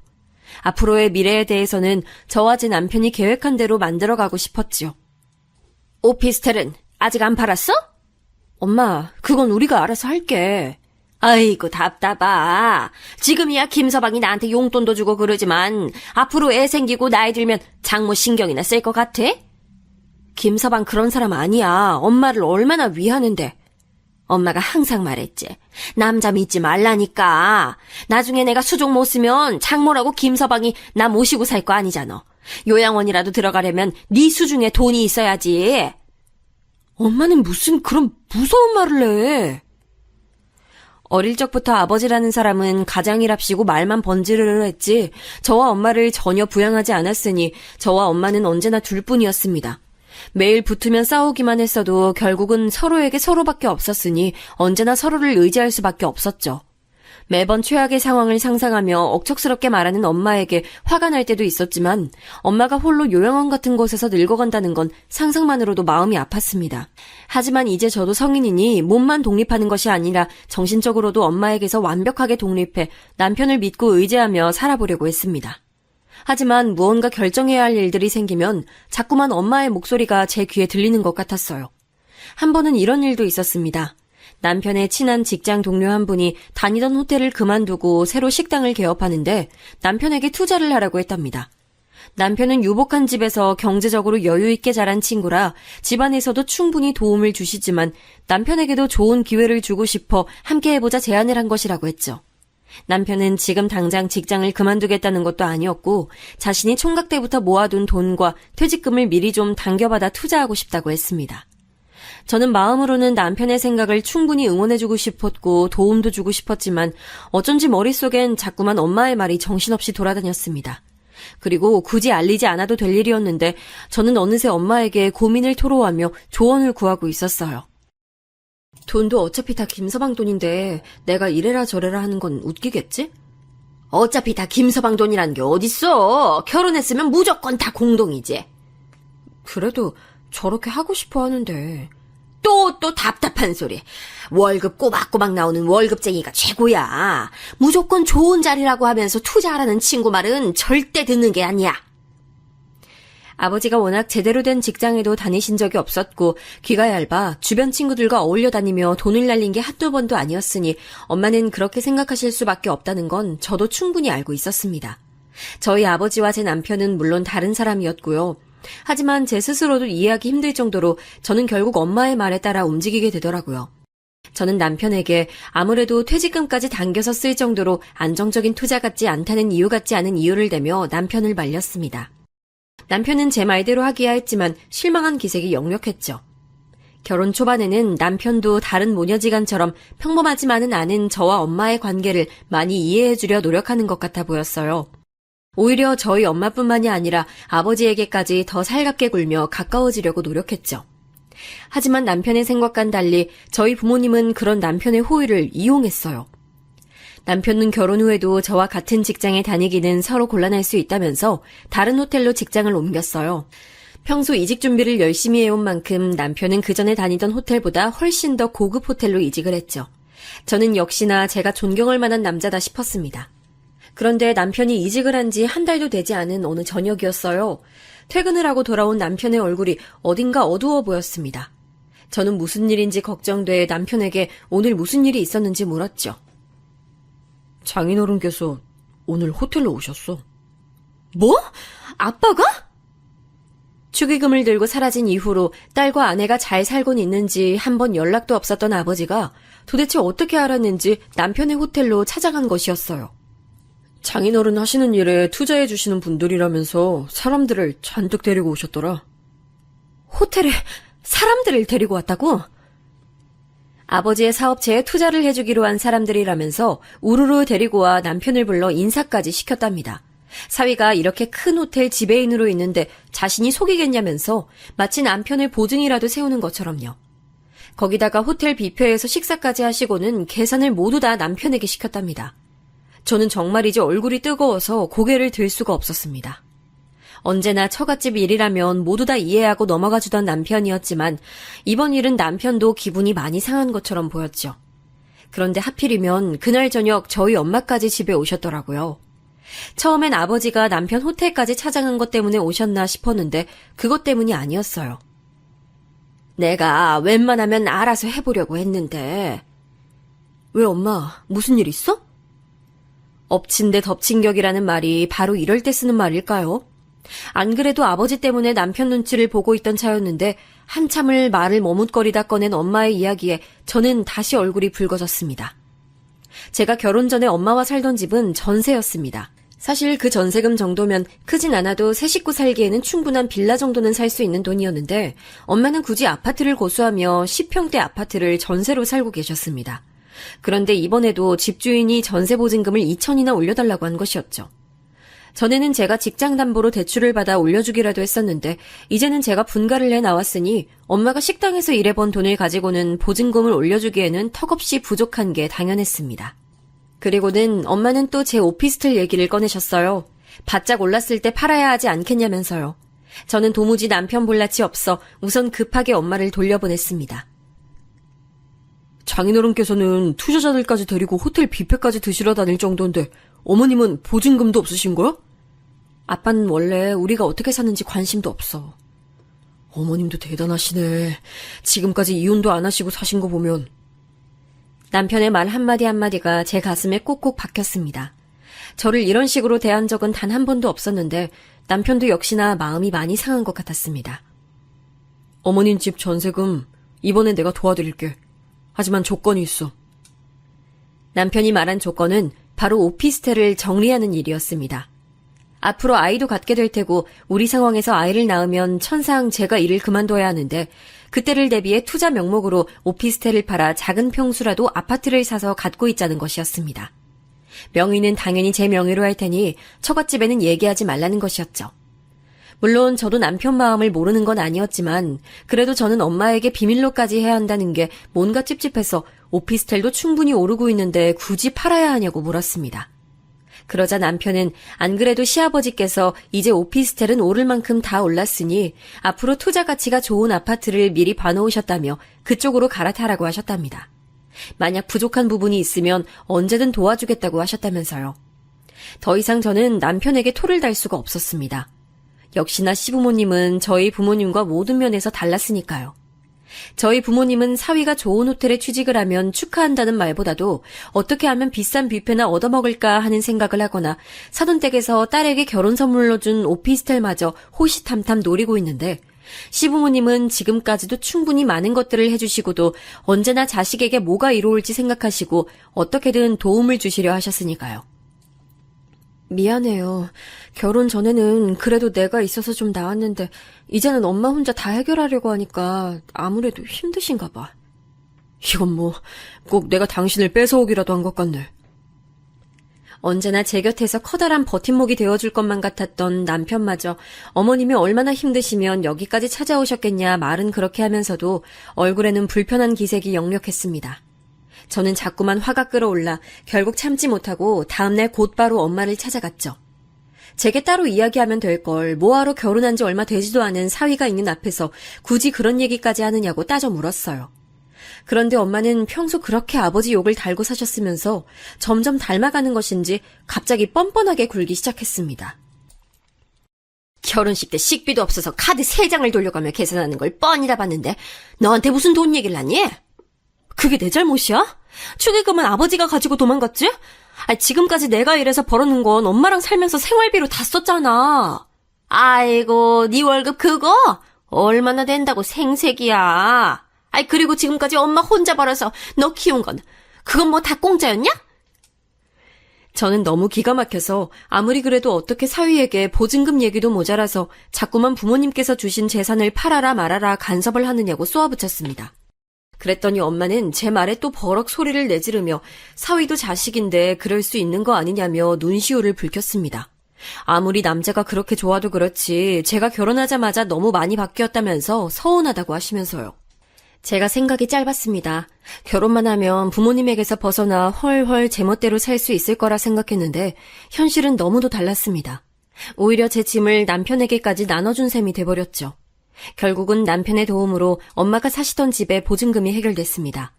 앞으로의 미래에 대해서는 저와 제 남편이 계획한 대로 만들어가고 싶었지요. 오피스텔은 아직 안 팔았어? 엄마, 그건 우리가 알아서 할게. 아이고 답답하. 지금이야 김서방이 나한테 용돈도 주고 그러지만 앞으로 애 생기고 나이 들면 장모 신경이나 쓸 것 같아? 김서방 그런 사람 아니야. 엄마를 얼마나 위하는데. 엄마가 항상 말했지. 남자 믿지 말라니까. 나중에 내가 수종 못 쓰면 장모라고 김서방이 나 모시고 살 거 아니잖아. 요양원이라도 들어가려면 네 수중에 돈이 있어야지. 엄마는 무슨 그런 무서운 말을 해. 어릴 적부터 아버지라는 사람은 가장이랍시고 말만 번지르르 했지 저와 엄마를 전혀 부양하지 않았으니 저와 엄마는 언제나 둘뿐이었습니다. 매일 붙으면 싸우기만 했어도 결국은 서로에게 서로밖에 없었으니 언제나 서로를 의지할 수밖에 없었죠. 매번 최악의 상황을 상상하며 억척스럽게 말하는 엄마에게 화가 날 때도 있었지만 엄마가 홀로 요양원 같은 곳에서 늙어간다는 건 상상만으로도 마음이 아팠습니다. 하지만 이제 저도 성인이니 몸만 독립하는 것이 아니라 정신적으로도 엄마에게서 완벽하게 독립해 남편을 믿고 의지하며 살아보려고 했습니다. 하지만 무언가 결정해야 할 일들이 생기면 자꾸만 엄마의 목소리가 제 귀에 들리는 것 같았어요. 한 번은 이런 일도 있었습니다. 남편의 친한 직장 동료 한 분이 다니던 호텔을 그만두고 새로 식당을 개업하는데 남편에게 투자를 하라고 했답니다. 남편은 유복한 집에서 경제적으로 여유 있게 자란 친구라 집안에서도 충분히 도움을 주시지만 남편에게도 좋은 기회를 주고 싶어 함께 해보자 제안을 한 것이라고 했죠. 남편은 지금 당장 직장을 그만두겠다는 것도 아니었고 자신이 총각 때부터 모아둔 돈과 퇴직금을 미리 좀 당겨받아 투자하고 싶다고 했습니다. 저는 마음으로는 남편의 생각을 충분히 응원해주고 싶었고 도움도 주고 싶었지만 어쩐지 머릿속엔 자꾸만 엄마의 말이 정신없이 돌아다녔습니다. 그리고 굳이 알리지 않아도 될 일이었는데 저는 어느새 엄마에게 고민을 토로하며 조언을 구하고 있었어요. 돈도 어차피 다 김서방 돈인데 내가 이래라 저래라 하는 건 웃기겠지? 어차피 다 김서방 돈이라는 게 어딨어. 결혼했으면 무조건 다 공동이지. 그래도 저렇게 하고 싶어 하는데. 또 답답한 소리. 월급 꼬박꼬박 나오는 월급쟁이가 최고야. 무조건 좋은 자리라고 하면서 투자하라는 친구 말은 절대 듣는 게 아니야. 아버지가 워낙 제대로 된 직장에도 다니신 적이 없었고 귀가 얇아 주변 친구들과 어울려 다니며 돈을 날린 게 한두 번도 아니었으니 엄마는 그렇게 생각하실 수밖에 없다는 건 저도 충분히 알고 있었습니다. 저희 아버지와 제 남편은 물론 다른 사람이었고요. 하지만 제 스스로도 이해하기 힘들 정도로 저는 결국 엄마의 말에 따라 움직이게 되더라고요. 저는 남편에게 아무래도 퇴직금까지 당겨서 쓸 정도로 안정적인 투자 같지 않다는 이유 같지 않은 이유를 대며 남편을 말렸습니다. 남편은 제 말대로 하기야 했지만 실망한 기색이 역력했죠. 결혼 초반에는 남편도 다른 모녀지간처럼 평범하지만은 않은 저와 엄마의 관계를 많이 이해해주려 노력하는 것 같아 보였어요. 오히려 저희 엄마뿐만이 아니라 아버지에게까지 더 살갑게 굴며 가까워지려고 노력했죠. 하지만 남편의 생각과는 달리 저희 부모님은 그런 남편의 호의를 이용했어요. 남편은 결혼 후에도 저와 같은 직장에 다니기는 서로 곤란할 수 있다면서 다른 호텔로 직장을 옮겼어요. 평소 이직 준비를 열심히 해온 만큼 남편은 그전에 다니던 호텔보다 훨씬 더 고급 호텔로 이직을 했죠. 저는 역시나 제가 존경할 만한 남자다 싶었습니다. 그런데 남편이 이직을 한 지 한 달도 되지 않은 어느 저녁이었어요. 퇴근을 하고 돌아온 남편의 얼굴이 어딘가 어두워 보였습니다. 저는 무슨 일인지 걱정돼 남편에게 오늘 무슨 일이 있었는지 물었죠. 장인어른께서 오늘 호텔로 오셨어. 뭐? 아빠가? 축의금을 들고 사라진 이후로 딸과 아내가 잘 살곤 있는지 한 번 연락도 없었던 아버지가 도대체 어떻게 알았는지 남편의 호텔로 찾아간 것이었어요. 장인어른 하시는 일에 투자해 주시는 분들이라면서 사람들을 잔뜩 데리고 오셨더라. 호텔에 사람들을 데리고 왔다고? 아버지의 사업체에 투자를 해주기로 한 사람들이라면서 우르르 데리고 와 남편을 불러 인사까지 시켰답니다. 사위가 이렇게 큰 호텔 지배인으로 있는데 자신이 속이겠냐면서 마치 남편을 보증이라도 세우는 것처럼요. 거기다가 호텔 뷔페에서 식사까지 하시고는 계산을 모두 다 남편에게 시켰답니다. 저는 정말이지 얼굴이 뜨거워서 고개를 들 수가 없었습니다. 언제나 처갓집 일이라면 모두 다 이해하고 넘어가주던 남편이었지만 이번 일은 남편도 기분이 많이 상한 것처럼 보였죠. 그런데 하필이면 그날 저녁 저희 엄마까지 집에 오셨더라고요. 처음엔 아버지가 남편 호텔까지 찾아간 것 때문에 오셨나 싶었는데 그것 때문이 아니었어요. 내가 웬만하면 알아서 해보려고 했는데. 왜 엄마, 무슨 일 있어? 엎친 데 덮친 격이라는 말이 바로 이럴 때 쓰는 말일까요? 안 그래도 아버지 때문에 남편 눈치를 보고 있던 차였는데 한참을 말을 머뭇거리다 꺼낸 엄마의 이야기에 저는 다시 얼굴이 붉어졌습니다. 제가 결혼 전에 엄마와 살던 집은 전세였습니다. 사실 그 전세금 정도면 크진 않아도 세 식구 살기에는 충분한 빌라 정도는 살 수 있는 돈이었는데 엄마는 굳이 아파트를 고수하며 10평대 아파트를 전세로 살고 계셨습니다. 그런데 이번에도 집주인이 전세 보증금을 2천이나 올려달라고 한 것이었죠. 전에는 제가 직장 담보로 대출을 받아 올려주기라도 했었는데 이제는 제가 분가를 내 나왔으니 엄마가 식당에서 일해본 돈을 가지고는 보증금을 올려주기에는 턱없이 부족한 게 당연했습니다. 그리고는 엄마는 또 제 오피스텔 얘기를 꺼내셨어요. 바짝 올랐을 때 팔아야 하지 않겠냐면서요. 저는 도무지 남편 볼낯이 없어 우선 급하게 엄마를 돌려보냈습니다. 장인어른께서는 투자자들까지 데리고 호텔 뷔페까지 드시러 다닐 정도인데 어머님은 보증금도 없으신 거야? 아빠는 원래 우리가 어떻게 사는지 관심도 없어. 어머님도 대단하시네. 지금까지 이혼도 안 하시고 사신 거 보면. 남편의 말 한마디 한마디가 제 가슴에 꼭꼭 박혔습니다. 저를 이런 식으로 대한 적은 단 한 번도 없었는데 남편도 역시나 마음이 많이 상한 것 같았습니다. 어머님 집 전세금 이번엔 내가 도와드릴게. 하지만 조건이 있어. 남편이 말한 조건은 바로 오피스텔을 정리하는 일이었습니다. 앞으로 아이도 갖게 될 테고 우리 상황에서 아이를 낳으면 천상 제가 일을 그만둬야 하는데 그때를 대비해 투자 명목으로 오피스텔을 팔아 작은 평수라도 아파트를 사서 갖고 있자는 것이었습니다. 명의는 당연히 제 명의로 할 테니 처갓집에는 얘기하지 말라는 것이었죠. 물론 저도 남편 마음을 모르는 건 아니었지만 그래도 저는 엄마에게 비밀로까지 해야 한다는 게 뭔가 찝찝해서 오피스텔도 충분히 오르고 있는데 굳이 팔아야 하냐고 물었습니다. 그러자 남편은 안 그래도 시아버지께서 이제 오피스텔은 오를 만큼 다 올랐으니 앞으로 투자 가치가 좋은 아파트를 미리 봐놓으셨다며 그쪽으로 갈아타라고 하셨답니다. 만약 부족한 부분이 있으면 언제든 도와주겠다고 하셨다면서요. 더 이상 저는 남편에게 토를 달 수가 없었습니다. 역시나 시부모님은 저희 부모님과 모든 면에서 달랐으니까요. 저희 부모님은 사위가 좋은 호텔에 취직을 하면 축하한다는 말보다도 어떻게 하면 비싼 뷔페나 얻어먹을까 하는 생각을 하거나 사돈댁에서 딸에게 결혼 선물로 준 오피스텔마저 호시탐탐 노리고 있는데 시부모님은 지금까지도 충분히 많은 것들을 해주시고도 언제나 자식에게 뭐가 이로울지 생각하시고 어떻게든 도움을 주시려 하셨으니까요. 미안해요. 결혼 전에는 그래도 내가 있어서 좀 나았는데 이제는 엄마 혼자 다 해결하려고 하니까 아무래도 힘드신가 봐. 이건 뭐 꼭 내가 당신을 뺏어오기라도 한 것 같네. 언제나 제 곁에서 커다란 버팀목이 되어줄 것만 같았던 남편마저 어머님이 얼마나 힘드시면 여기까지 찾아오셨겠냐 말은 그렇게 하면서도 얼굴에는 불편한 기색이 역력했습니다. 저는 자꾸만 화가 끌어올라 결국 참지 못하고 다음날 곧바로 엄마를 찾아갔죠. 제게 따로 이야기하면 될 걸 뭐하러 결혼한 지 얼마 되지도 않은 사위가 있는 앞에서 굳이 그런 얘기까지 하느냐고 따져 물었어요. 그런데 엄마는 평소 그렇게 아버지 욕을 달고 사셨으면서 점점 닮아가는 것인지 갑자기 뻔뻔하게 굴기 시작했습니다. 결혼식 때 식비도 없어서 카드 3장을 돌려가며 계산하는 걸 뻔히 다 봤는데 너한테 무슨 돈 얘기를 하니? 그게 내 잘못이야? 축의금은 아버지가 가지고 도망갔지? 지금까지 내가 일해서 벌어놓은 건 엄마랑 살면서 생활비로 다 썼잖아. 아이고, 네 월급 그거? 얼마나 된다고 생색이야. 그리고 지금까지 엄마 혼자 벌어서 너 키운 건 그건 뭐 다 공짜였냐? 저는 너무 기가 막혀서 아무리 그래도 어떻게 사위에게 보증금 얘기도 모자라서 자꾸만 부모님께서 주신 재산을 팔아라 말아라 간섭을 하느냐고 쏘아붙였습니다. 그랬더니 엄마는 제 말에 또 버럭 소리를 내지르며 사위도 자식인데 그럴 수 있는 거 아니냐며 눈시울을 붉혔습니다. 아무리 남자가 그렇게 좋아도 그렇지 제가 결혼하자마자 너무 많이 바뀌었다면서 서운하다고 하시면서요. 제가 생각이 짧았습니다. 결혼만 하면 부모님에게서 벗어나 헐헐 제멋대로 살 수 있을 거라 생각했는데 현실은 너무도 달랐습니다. 오히려 제 짐을 남편에게까지 나눠준 셈이 돼버렸죠. 결국은 남편의 도움으로 엄마가 사시던 집에 보증금이 해결됐습니다.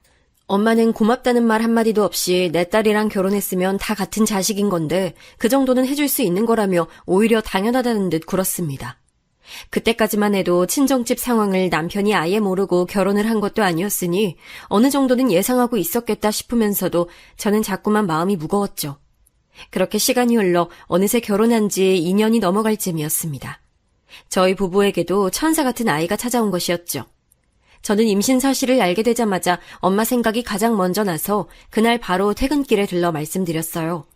엄마는 고맙다는 말 한마디도 없이 내 딸이랑 결혼했으면 다 같은 자식인 건데 그 정도는 해줄 수 있는 거라며 오히려 당연하다는 듯 굴었습니다. 그때까지만 해도 친정집 상황을 남편이 아예 모르고 결혼을 한 것도 아니었으니 어느 정도는 예상하고 있었겠다 싶으면서도 저는 자꾸만 마음이 무거웠죠. 그렇게 시간이 흘러 어느새 결혼한 지 2년이 넘어갈 쯤이었습니다. 저희 부부에게도 천사 같은 아이가 찾아온 것이었죠. 저는 임신 사실을 알게 되자마자 엄마 생각이 가장 먼저 나서 그날 바로 퇴근길에 들러 말씀드렸어요.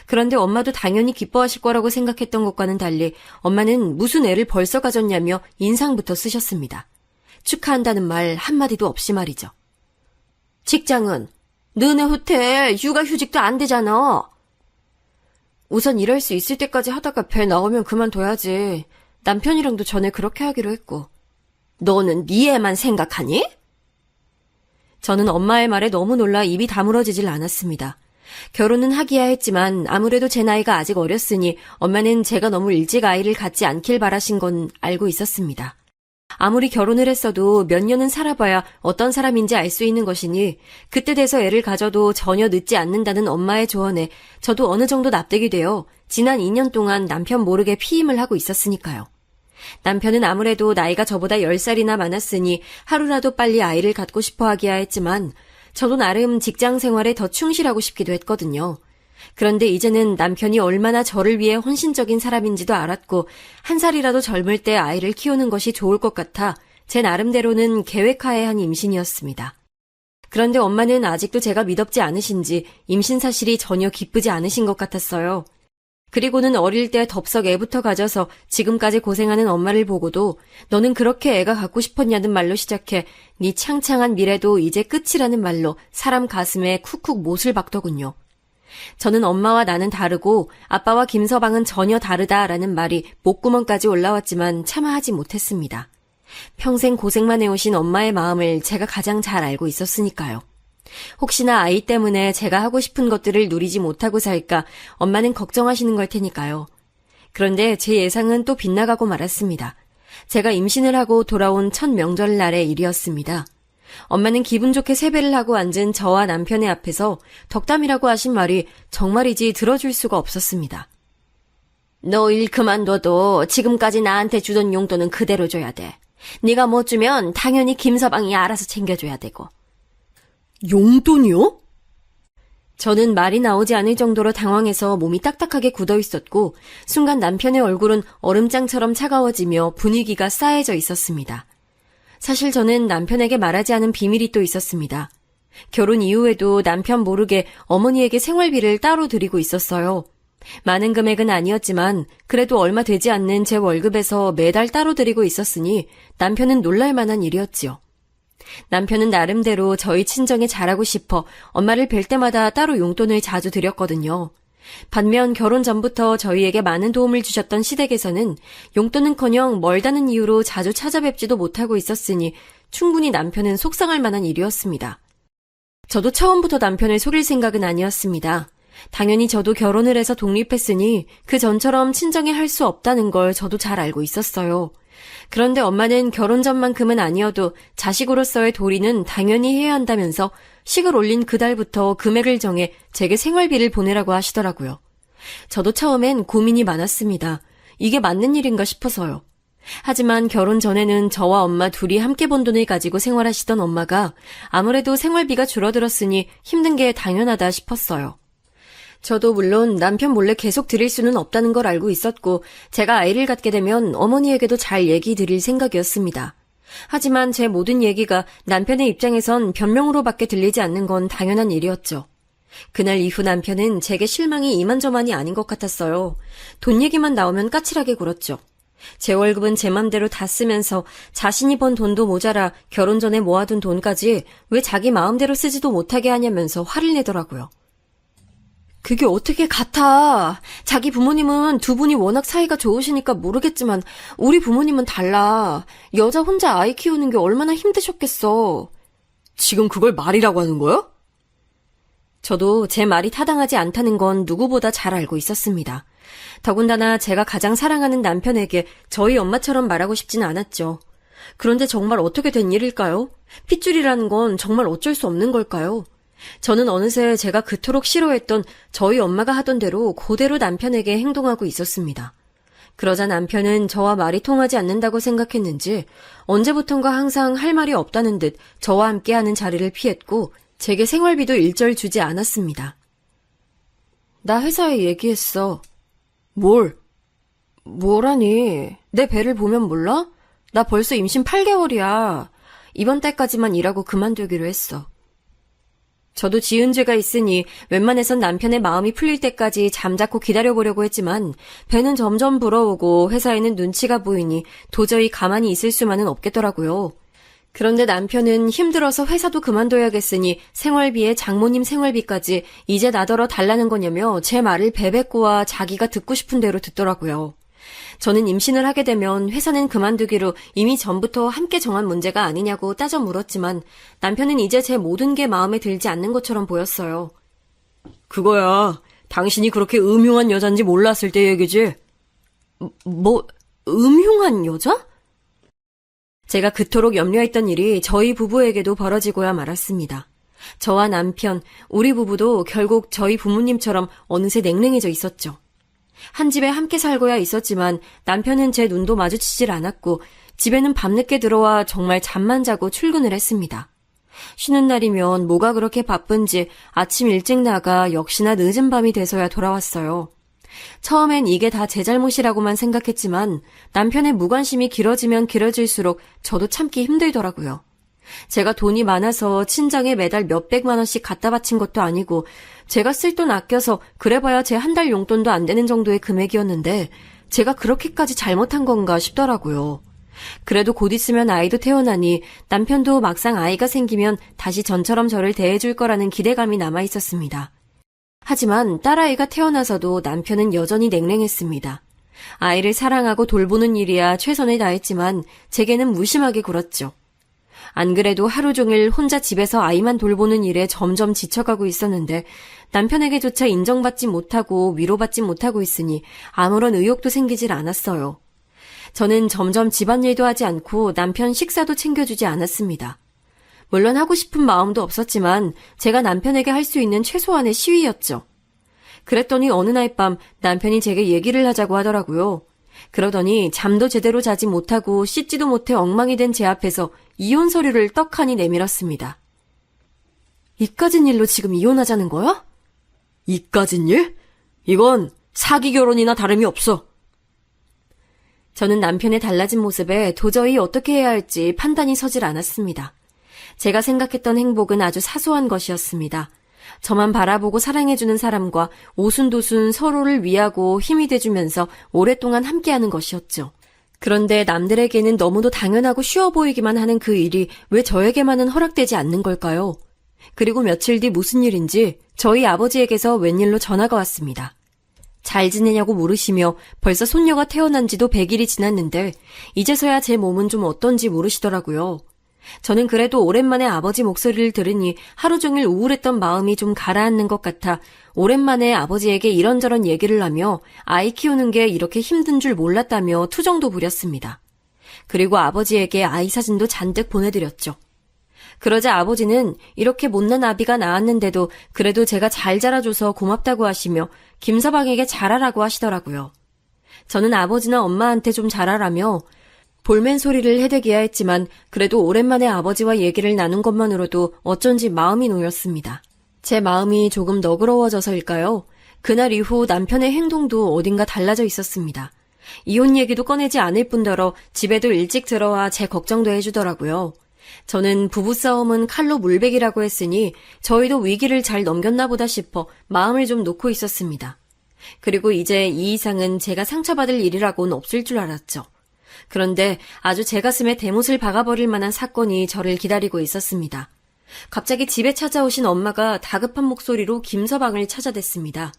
그런데 엄마도 당연히 기뻐하실 거라고 생각했던 것과는 달리 엄마는 무슨 애를 벌써 가졌냐며 인상부터 쓰셨습니다. 축하한다는 말 한마디도 없이 말이죠. 직장은? 너네 호텔 육아휴직도 안 되잖아. 우선 일할 수 있을 때까지 하다가 배 나오면 그만둬야지. 남편이랑도 전에 그렇게 하기로 했고. 너는 네 애만 생각하니? 저는 엄마의 말에 너무 놀라 입이 다물어지질 않았습니다. 결혼은 하기야 했지만 아무래도 제 나이가 아직 어렸으니 엄마는 제가 너무 일찍 아이를 갖지 않길 바라신 건 알고 있었습니다. 아무리 결혼을 했어도 몇 년은 살아봐야 어떤 사람인지 알 수 있는 것이니 그때 돼서 애를 가져도 전혀 늦지 않는다는 엄마의 조언에 저도 어느 정도 납득이 되어 지난 2년 동안 남편 모르게 피임을 하고 있었으니까요. 남편은 아무래도 나이가 저보다 10살이나 많았으니 하루라도 빨리 아이를 갖고 싶어 하기야 했지만 저도 나름 직장 생활에 더 충실하고 싶기도 했거든요. 그런데 이제는 남편이 얼마나 저를 위해 헌신적인 사람인지도 알았고 한 살이라도 젊을 때 아이를 키우는 것이 좋을 것 같아 제 나름대로는 계획하에 한 임신이었습니다. 그런데 엄마는 아직도 제가 믿업지 않으신지 임신 사실이 전혀 기쁘지 않으신 것 같았어요. 그리고는 어릴 때 덥석 애부터 가져서 지금까지 고생하는 엄마를 보고도 너는 그렇게 애가 갖고 싶었냐는 말로 시작해 네 창창한 미래도 이제 끝이라는 말로 사람 가슴에 쿡쿡 못을 박더군요. 저는 엄마와 나는 다르고 아빠와 김서방은 전혀 다르다라는 말이 목구멍까지 올라왔지만 차마 하지 못했습니다. 평생 고생만 해오신 엄마의 마음을 제가 가장 잘 알고 있었으니까요. 혹시나 아이 때문에 제가 하고 싶은 것들을 누리지 못하고 살까 엄마는 걱정하시는 걸 테니까요. 그런데 제 예상은 또 빗나가고 말았습니다. 제가 임신을 하고 돌아온 첫 명절날의 일이었습니다. 엄마는 기분 좋게 세배를 하고 앉은 저와 남편의 앞에서 덕담이라고 하신 말이 정말이지 들어줄 수가 없었습니다. 너 일 그만둬도 지금까지 나한테 주던 용돈은 그대로 줘야 돼. 네가 못 주면 당연히 김서방이 알아서 챙겨줘야 되고. 용돈이요? 저는 말이 나오지 않을 정도로 당황해서 몸이 딱딱하게 굳어 있었고 순간 남편의 얼굴은 얼음장처럼 차가워지며 분위기가 싸해져 있었습니다. 사실 저는 남편에게 말하지 않은 비밀이 또 있었습니다. 결혼 이후에도 남편 모르게 어머니에게 생활비를 따로 드리고 있었어요. 많은 금액은 아니었지만 그래도 얼마 되지 않는 제 월급에서 매달 따로 드리고 있었으니 남편은 놀랄 만한 일이었지요. 남편은 나름대로 저희 친정에 잘하고 싶어 엄마를 뵐 때마다 따로 용돈을 자주 드렸거든요. 반면 결혼 전부터 저희에게 많은 도움을 주셨던 시댁에서는 용돈은커녕 멀다는 이유로 자주 찾아뵙지도 못하고 있었으니 충분히 남편은 속상할 만한 일이었습니다. 저도 처음부터 남편을 속일 생각은 아니었습니다. 당연히 저도 결혼을 해서 독립했으니 그 전처럼 친정에 할 수 없다는 걸 저도 잘 알고 있었어요. 그런데 엄마는 결혼 전만큼은 아니어도 자식으로서의 도리는 당연히 해야 한다면서 식을 올린 그달부터 금액을 정해 제게 생활비를 보내라고 하시더라고요. 저도 처음엔 고민이 많았습니다. 이게 맞는 일인가 싶어서요. 하지만 결혼 전에는 저와 엄마 둘이 함께 번 돈을 가지고 생활하시던 엄마가 아무래도 생활비가 줄어들었으니 힘든 게 당연하다 싶었어요. 저도 물론 남편 몰래 계속 드릴 수는 없다는 걸 알고 있었고 제가 아이를 갖게 되면 어머니에게도 잘 얘기 드릴 생각이었습니다. 하지만 제 모든 얘기가 남편의 입장에선 변명으로밖에 들리지 않는 건 당연한 일이었죠. 그날 이후 남편은 제게 실망이 이만저만이 아닌 것 같았어요. 돈 얘기만 나오면 까칠하게 굴었죠. 제 월급은 제 맘대로 다 쓰면서 자신이 번 돈도 모자라 결혼 전에 모아둔 돈까지 왜 자기 마음대로 쓰지도 못하게 하냐면서 화를 내더라고요. 그게 어떻게 같아. 자기 부모님은 두 분이 워낙 사이가 좋으시니까 모르겠지만 우리 부모님은 달라. 여자 혼자 아이 키우는 게 얼마나 힘드셨겠어. 지금 그걸 말이라고 하는 거야? 저도 제 말이 타당하지 않다는 건 누구보다 잘 알고 있었습니다. 더군다나 제가 가장 사랑하는 남편에게 저희 엄마처럼 말하고 싶지는 않았죠. 그런데 정말 어떻게 된 일일까요? 핏줄이라는 건 정말 어쩔 수 없는 걸까요? 저는 어느새 제가 그토록 싫어했던 저희 엄마가 하던 대로 그대로 남편에게 행동하고 있었습니다. 그러자 남편은 저와 말이 통하지 않는다고 생각했는지 언제부턴가 항상 할 말이 없다는 듯 저와 함께하는 자리를 피했고 제게 생활비도 일절 주지 않았습니다. 나 회사에 얘기했어. 뭐라니? 내 배를 보면 몰라? 나 벌써 임신 8개월이야. 이번 달까지만 일하고 그만두기로 했어. 저도 지은 죄가 있으니 웬만해선 남편의 마음이 풀릴 때까지 잠자코 기다려보려고 했지만 배는 점점 불어오고 회사에는 눈치가 보이니 도저히 가만히 있을 수만은 없겠더라고요. 그런데 남편은 힘들어서 회사도 그만둬야겠으니 생활비에 장모님 생활비까지 이제 나더러 달라는 거냐며 제 말을 베베꼬아 자기가 듣고 싶은 대로 듣더라고요. 저는 임신을 하게 되면 회사는 그만두기로 이미 전부터 함께 정한 문제가 아니냐고 따져 물었지만 남편은 이제 제 모든 게 마음에 들지 않는 것처럼 보였어요. 그거야. 당신이 그렇게 음흉한 여잔지 몰랐을 때 얘기지. 음흉한 여자? 제가 그토록 염려했던 일이 저희 부부에게도 벌어지고야 말았습니다. 저와 남편, 우리 부부도 결국 저희 부모님처럼 어느새 냉랭해져 있었죠. 한 집에 함께 살고야 있었지만 남편은 제 눈도 마주치질 않았고 집에는 밤늦게 들어와 정말 잠만 자고 출근을 했습니다. 쉬는 날이면 뭐가 그렇게 바쁜지 아침 일찍 나가 역시나 늦은 밤이 돼서야 돌아왔어요. 처음엔 이게 다 제 잘못이라고만 생각했지만 남편의 무관심이 길어지면 길어질수록 저도 참기 힘들더라고요. 제가 돈이 많아서 친정에 매달 몇백만 원씩 갖다 바친 것도 아니고 제가 쓸 돈 아껴서 그래봐야 제 한 달 용돈도 안 되는 정도의 금액이었는데 제가 그렇게까지 잘못한 건가 싶더라고요. 그래도 곧 있으면 아이도 태어나니 남편도 막상 아이가 생기면 다시 전처럼 저를 대해줄 거라는 기대감이 남아있었습니다. 하지만 딸아이가 태어나서도 남편은 여전히 냉랭했습니다. 아이를 사랑하고 돌보는 일이야 최선을 다했지만 제게는 무심하게 굴었죠. 안 그래도 하루 종일 혼자 집에서 아이만 돌보는 일에 점점 지쳐가고 있었는데 남편에게조차 인정받지 못하고 위로받지 못하고 있으니 아무런 의욕도 생기질 않았어요. 저는 점점 집안일도 하지 않고 남편 식사도 챙겨주지 않았습니다. 물론 하고 싶은 마음도 없었지만 제가 남편에게 할 수 있는 최소한의 시위였죠. 그랬더니 어느 날 밤 남편이 제게 얘기를 하자고 하더라고요. 그러더니 잠도 제대로 자지 못하고 씻지도 못해 엉망이 된 제 앞에서 이혼 서류를 떡하니 내밀었습니다. 이까진 일로 지금 이혼하자는 거야? 이까진 일? 이건 사기 결혼이나 다름이 없어. 저는 남편의 달라진 모습에 도저히 어떻게 해야 할지 판단이 서질 않았습니다. 제가 생각했던 행복은 아주 사소한 것이었습니다. 저만 바라보고 사랑해주는 사람과 오순도순 서로를 위하고 힘이 돼주면서 오랫동안 함께하는 것이었죠. 그런데 남들에게는 너무도 당연하고 쉬워 보이기만 하는 그 일이 왜 저에게만은 허락되지 않는 걸까요? 그리고 며칠 뒤 무슨 일인지 저희 아버지에게서 웬일로 전화가 왔습니다. 잘 지내냐고 물으시며 벌써 손녀가 태어난 지도 100일이 지났는데 이제서야 제 몸은 좀 어떤지 물으시더라고요. 저는 그래도 오랜만에 아버지 목소리를 들으니 하루 종일 우울했던 마음이 좀 가라앉는 것 같아 오랜만에 아버지에게 이런저런 얘기를 하며 아이 키우는 게 이렇게 힘든 줄 몰랐다며 투정도 부렸습니다. 그리고 아버지에게 아이 사진도 잔뜩 보내드렸죠. 그러자 아버지는 이렇게 못난 아비가 나왔는데도 그래도 제가 잘 자라줘서 고맙다고 하시며 김서방에게 잘하라고 하시더라고요. 저는 아버지나 엄마한테 좀 잘하라며 볼멘 소리를 해대기야 했지만 그래도 오랜만에 아버지와 얘기를 나눈 것만으로도 어쩐지 마음이 놓였습니다. 제 마음이 조금 너그러워져서일까요? 그날 이후 남편의 행동도 어딘가 달라져 있었습니다. 이혼 얘기도 꺼내지 않을 뿐더러 집에도 일찍 들어와 제 걱정도 해주더라고요. 저는 부부싸움은 칼로 물베기라고 했으니 저희도 위기를 잘 넘겼나 보다 싶어 마음을 좀 놓고 있었습니다. 그리고 이제 이 이상은 제가 상처받을 일이라고는 없을 줄 알았죠. 그런데 아주 제 가슴에 대못을 박아버릴 만한 사건이 저를 기다리고 있었습니다. 갑자기 집에 찾아오신 엄마가 다급한 목소리로 김서방을 찾아댔습니다.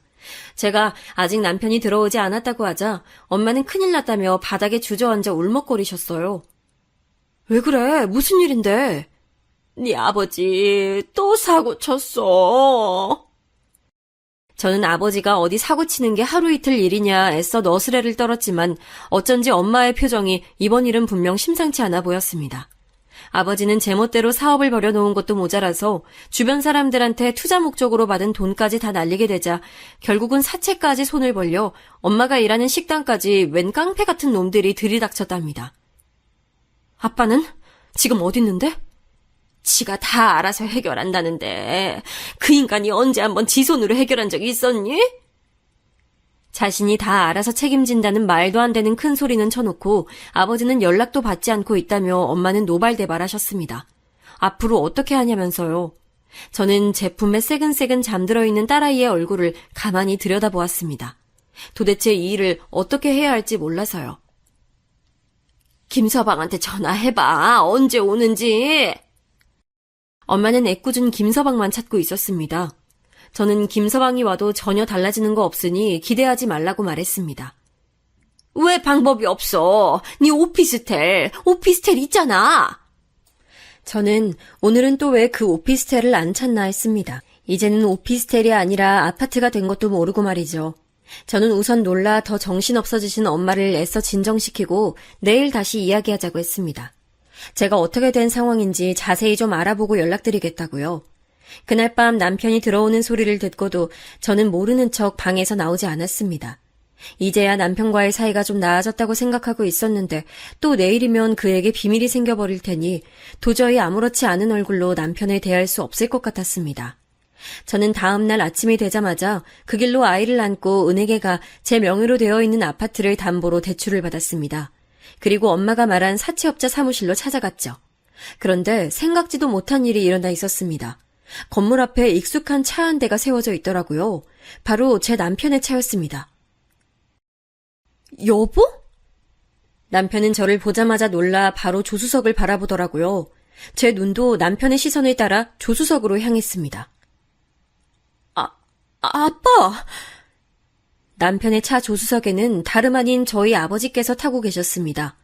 제가 아직 남편이 들어오지 않았다고 하자 엄마는 큰일 났다며 바닥에 주저앉아 울먹거리셨어요. 왜 그래? 무슨 일인데? 네 아버지 또 사고 쳤어. 저는 아버지가 어디 사고치는 게 하루 이틀 일이냐 애써 너스레를 떨었지만 어쩐지 엄마의 표정이 이번 일은 분명 심상치 않아 보였습니다. 아버지는 제멋대로 사업을 벌여놓은 것도 모자라서 주변 사람들한테 투자 목적으로 받은 돈까지 다 날리게 되자 결국은 사채까지 손을 벌려 엄마가 일하는 식당까지 웬 깡패 같은 놈들이 들이닥쳤답니다. 아빠는 지금 어디 있는데? 지가 다 알아서 해결한다는데 그 인간이 언제 한번 지 손으로 해결한 적이 있었니? 자신이 다 알아서 책임진다는 말도 안 되는 큰 소리는 쳐놓고 아버지는 연락도 받지 않고 있다며 엄마는 노발대발하셨습니다. 앞으로 어떻게 하냐면서요. 저는 제품에 새근새근 잠들어 있는 딸아이의 얼굴을 가만히 들여다보았습니다. 도대체 이 일을 어떻게 해야 할지 몰라서요. 김서방한테 전화해봐. 언제 오는지. 엄마는 애꿎은 김서방만 찾고 있었습니다. 저는 김서방이 와도 전혀 달라지는 거 없으니 기대하지 말라고 말했습니다. 왜 방법이 없어? 네 오피스텔 있잖아. 저는 오늘은 또 왜 그 오피스텔을 안 찾나 했습니다. 이제는 오피스텔이 아니라 아파트가 된 것도 모르고 말이죠. 저는 우선 놀라 더 정신없어지신 엄마를 애써 진정시키고 내일 다시 이야기하자고 했습니다. 제가 어떻게 된 상황인지 자세히 좀 알아보고 연락드리겠다고요. 그날 밤 남편이 들어오는 소리를 듣고도 저는 모르는 척 방에서 나오지 않았습니다. 이제야 남편과의 사이가 좀 나아졌다고 생각하고 있었는데 또 내일이면 그에게 비밀이 생겨버릴 테니 도저히 아무렇지 않은 얼굴로 남편을 대할 수 없을 것 같았습니다. 저는 다음 날 아침이 되자마자 그 길로 아이를 안고 은행에 가 제 명의로 되어 있는 아파트를 담보로 대출을 받았습니다. 그리고 엄마가 말한 사채업자 사무실로 찾아갔죠. 그런데 생각지도 못한 일이 일어나 있었습니다. 건물 앞에 익숙한 차 한 대가 세워져 있더라고요. 바로 제 남편의 차였습니다. 여보? 남편은 저를 보자마자 놀라 바로 조수석을 바라보더라고요. 제 눈도 남편의 시선을 따라 조수석으로 향했습니다. 아빠! 남편의 차 조수석에는 다름 아닌 저희 아버지께서 타고 계셨습니다.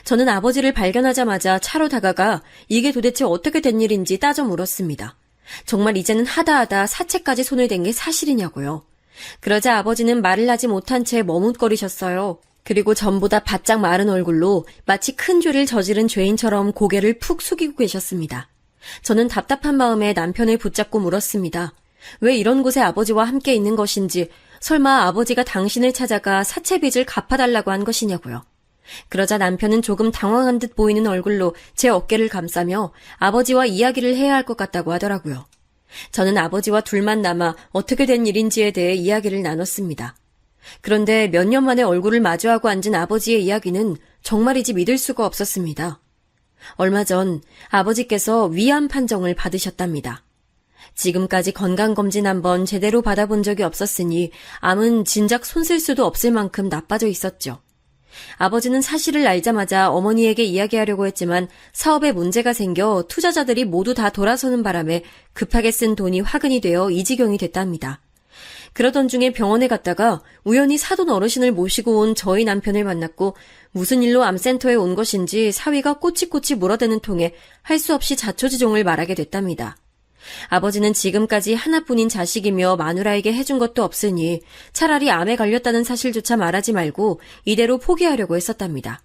저는 아버지를 발견하자마자 차로 다가가 이게 도대체 어떻게 된 일인지 따져 물었습니다. 정말 이제는 하다하다 사채까지 손을 댄 게 사실이냐고요. 그러자 아버지는 말을 하지 못한 채 머뭇거리셨어요. 그리고 전보다 바짝 마른 얼굴로 마치 큰 죄를 저지른 죄인처럼 고개를 푹 숙이고 계셨습니다. 저는 답답한 마음에 남편을 붙잡고 물었습니다. 왜 이런 곳에 아버지와 함께 있는 것인지, 설마 아버지가 당신을 찾아가 사채빚을 갚아달라고 한 것이냐고요. 그러자 남편은 조금 당황한 듯 보이는 얼굴로 제 어깨를 감싸며 아버지와 이야기를 해야 할 것 같다고 하더라고요. 저는 아버지와 둘만 남아 어떻게 된 일인지에 대해 이야기를 나눴습니다. 그런데 몇 년 만에 얼굴을 마주하고 앉은 아버지의 이야기는 정말이지 믿을 수가 없었습니다. 얼마 전 아버지께서 위암 판정을 받으셨답니다. 지금까지 건강검진 한번 제대로 받아본 적이 없었으니 암은 진작 손쓸 수도 없을 만큼 나빠져 있었죠. 아버지는 사실을 알자마자 어머니에게 이야기하려고 했지만 사업에 문제가 생겨 투자자들이 모두 다 돌아서는 바람에 급하게 쓴 돈이 화근이 되어 이 지경이 됐답니다. 그러던 중에 병원에 갔다가 우연히 사돈 어르신을 모시고 온 저희 남편을 만났고 무슨 일로 암센터에 온 것인지 사위가 꼬치꼬치 물어대는 통에 할 수 없이 자초지종을 말하게 됐답니다. 아버지는 지금까지 하나뿐인 자식이며 마누라에게 해준 것도 없으니 차라리 암에 걸렸다는 사실조차 말하지 말고 이대로 포기하려고 했었답니다.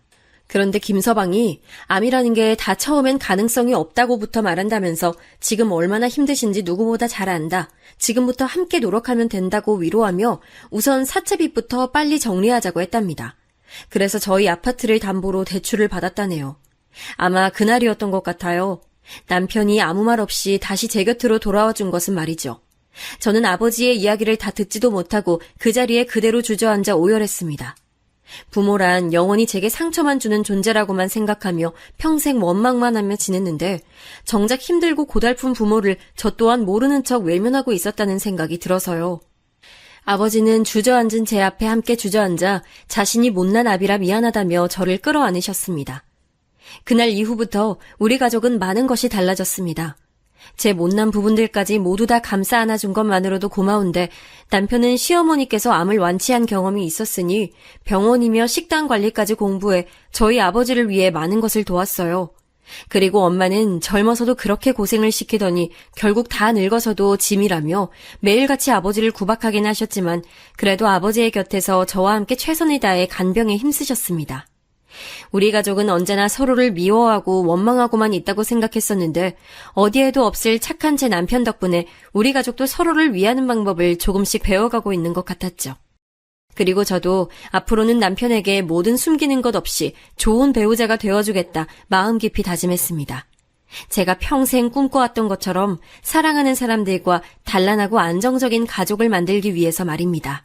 그런데 김서방이 암이라는 게 다 처음엔 가능성이 없다고부터 말한다면서 지금 얼마나 힘드신지 누구보다 잘 안다. 지금부터 함께 노력하면 된다고 위로하며 우선 사채빚부터 빨리 정리하자고 했답니다. 그래서 저희 아파트를 담보로 대출을 받았다네요. 아마 그날이었던 것 같아요. 남편이 아무 말 없이 다시 제 곁으로 돌아와 준 것은 말이죠. 저는 아버지의 이야기를 다 듣지도 못하고 그 자리에 그대로 주저앉아 오열했습니다. 부모란 영원히 제게 상처만 주는 존재라고만 생각하며 평생 원망만 하며 지냈는데 정작 힘들고 고달픈 부모를 저 또한 모르는 척 외면하고 있었다는 생각이 들어서요. 아버지는 주저앉은 제 앞에 함께 주저앉아 자신이 못난 아비라 미안하다며 저를 끌어안으셨습니다. 그날 이후부터 우리 가족은 많은 것이 달라졌습니다. 제 못난 부분들까지 모두 다 감싸 안아준 것만으로도 고마운데 남편은 시어머니께서 암을 완치한 경험이 있었으니 병원이며 식단 관리까지 공부해 저희 아버지를 위해 많은 것을 도왔어요. 그리고 엄마는 젊어서도 그렇게 고생을 시키더니 결국 다 늙어서도 짐이라며 매일같이 아버지를 구박하긴 하셨지만 그래도 아버지의 곁에서 저와 함께 최선을 다해 간병에 힘쓰셨습니다. 우리 가족은 언제나 서로를 미워하고 원망하고만 있다고 생각했었는데 어디에도 없을 착한 제 남편 덕분에 우리 가족도 서로를 위하는 방법을 조금씩 배워가고 있는 것 같았죠. 그리고 저도 앞으로는 남편에게 모든 숨기는 것 없이 좋은 배우자가 되어주겠다 마음 깊이 다짐했습니다. 제가 평생 꿈꿔왔던 것처럼 사랑하는 사람들과 단란하고 안정적인 가족을 만들기 위해서 말입니다.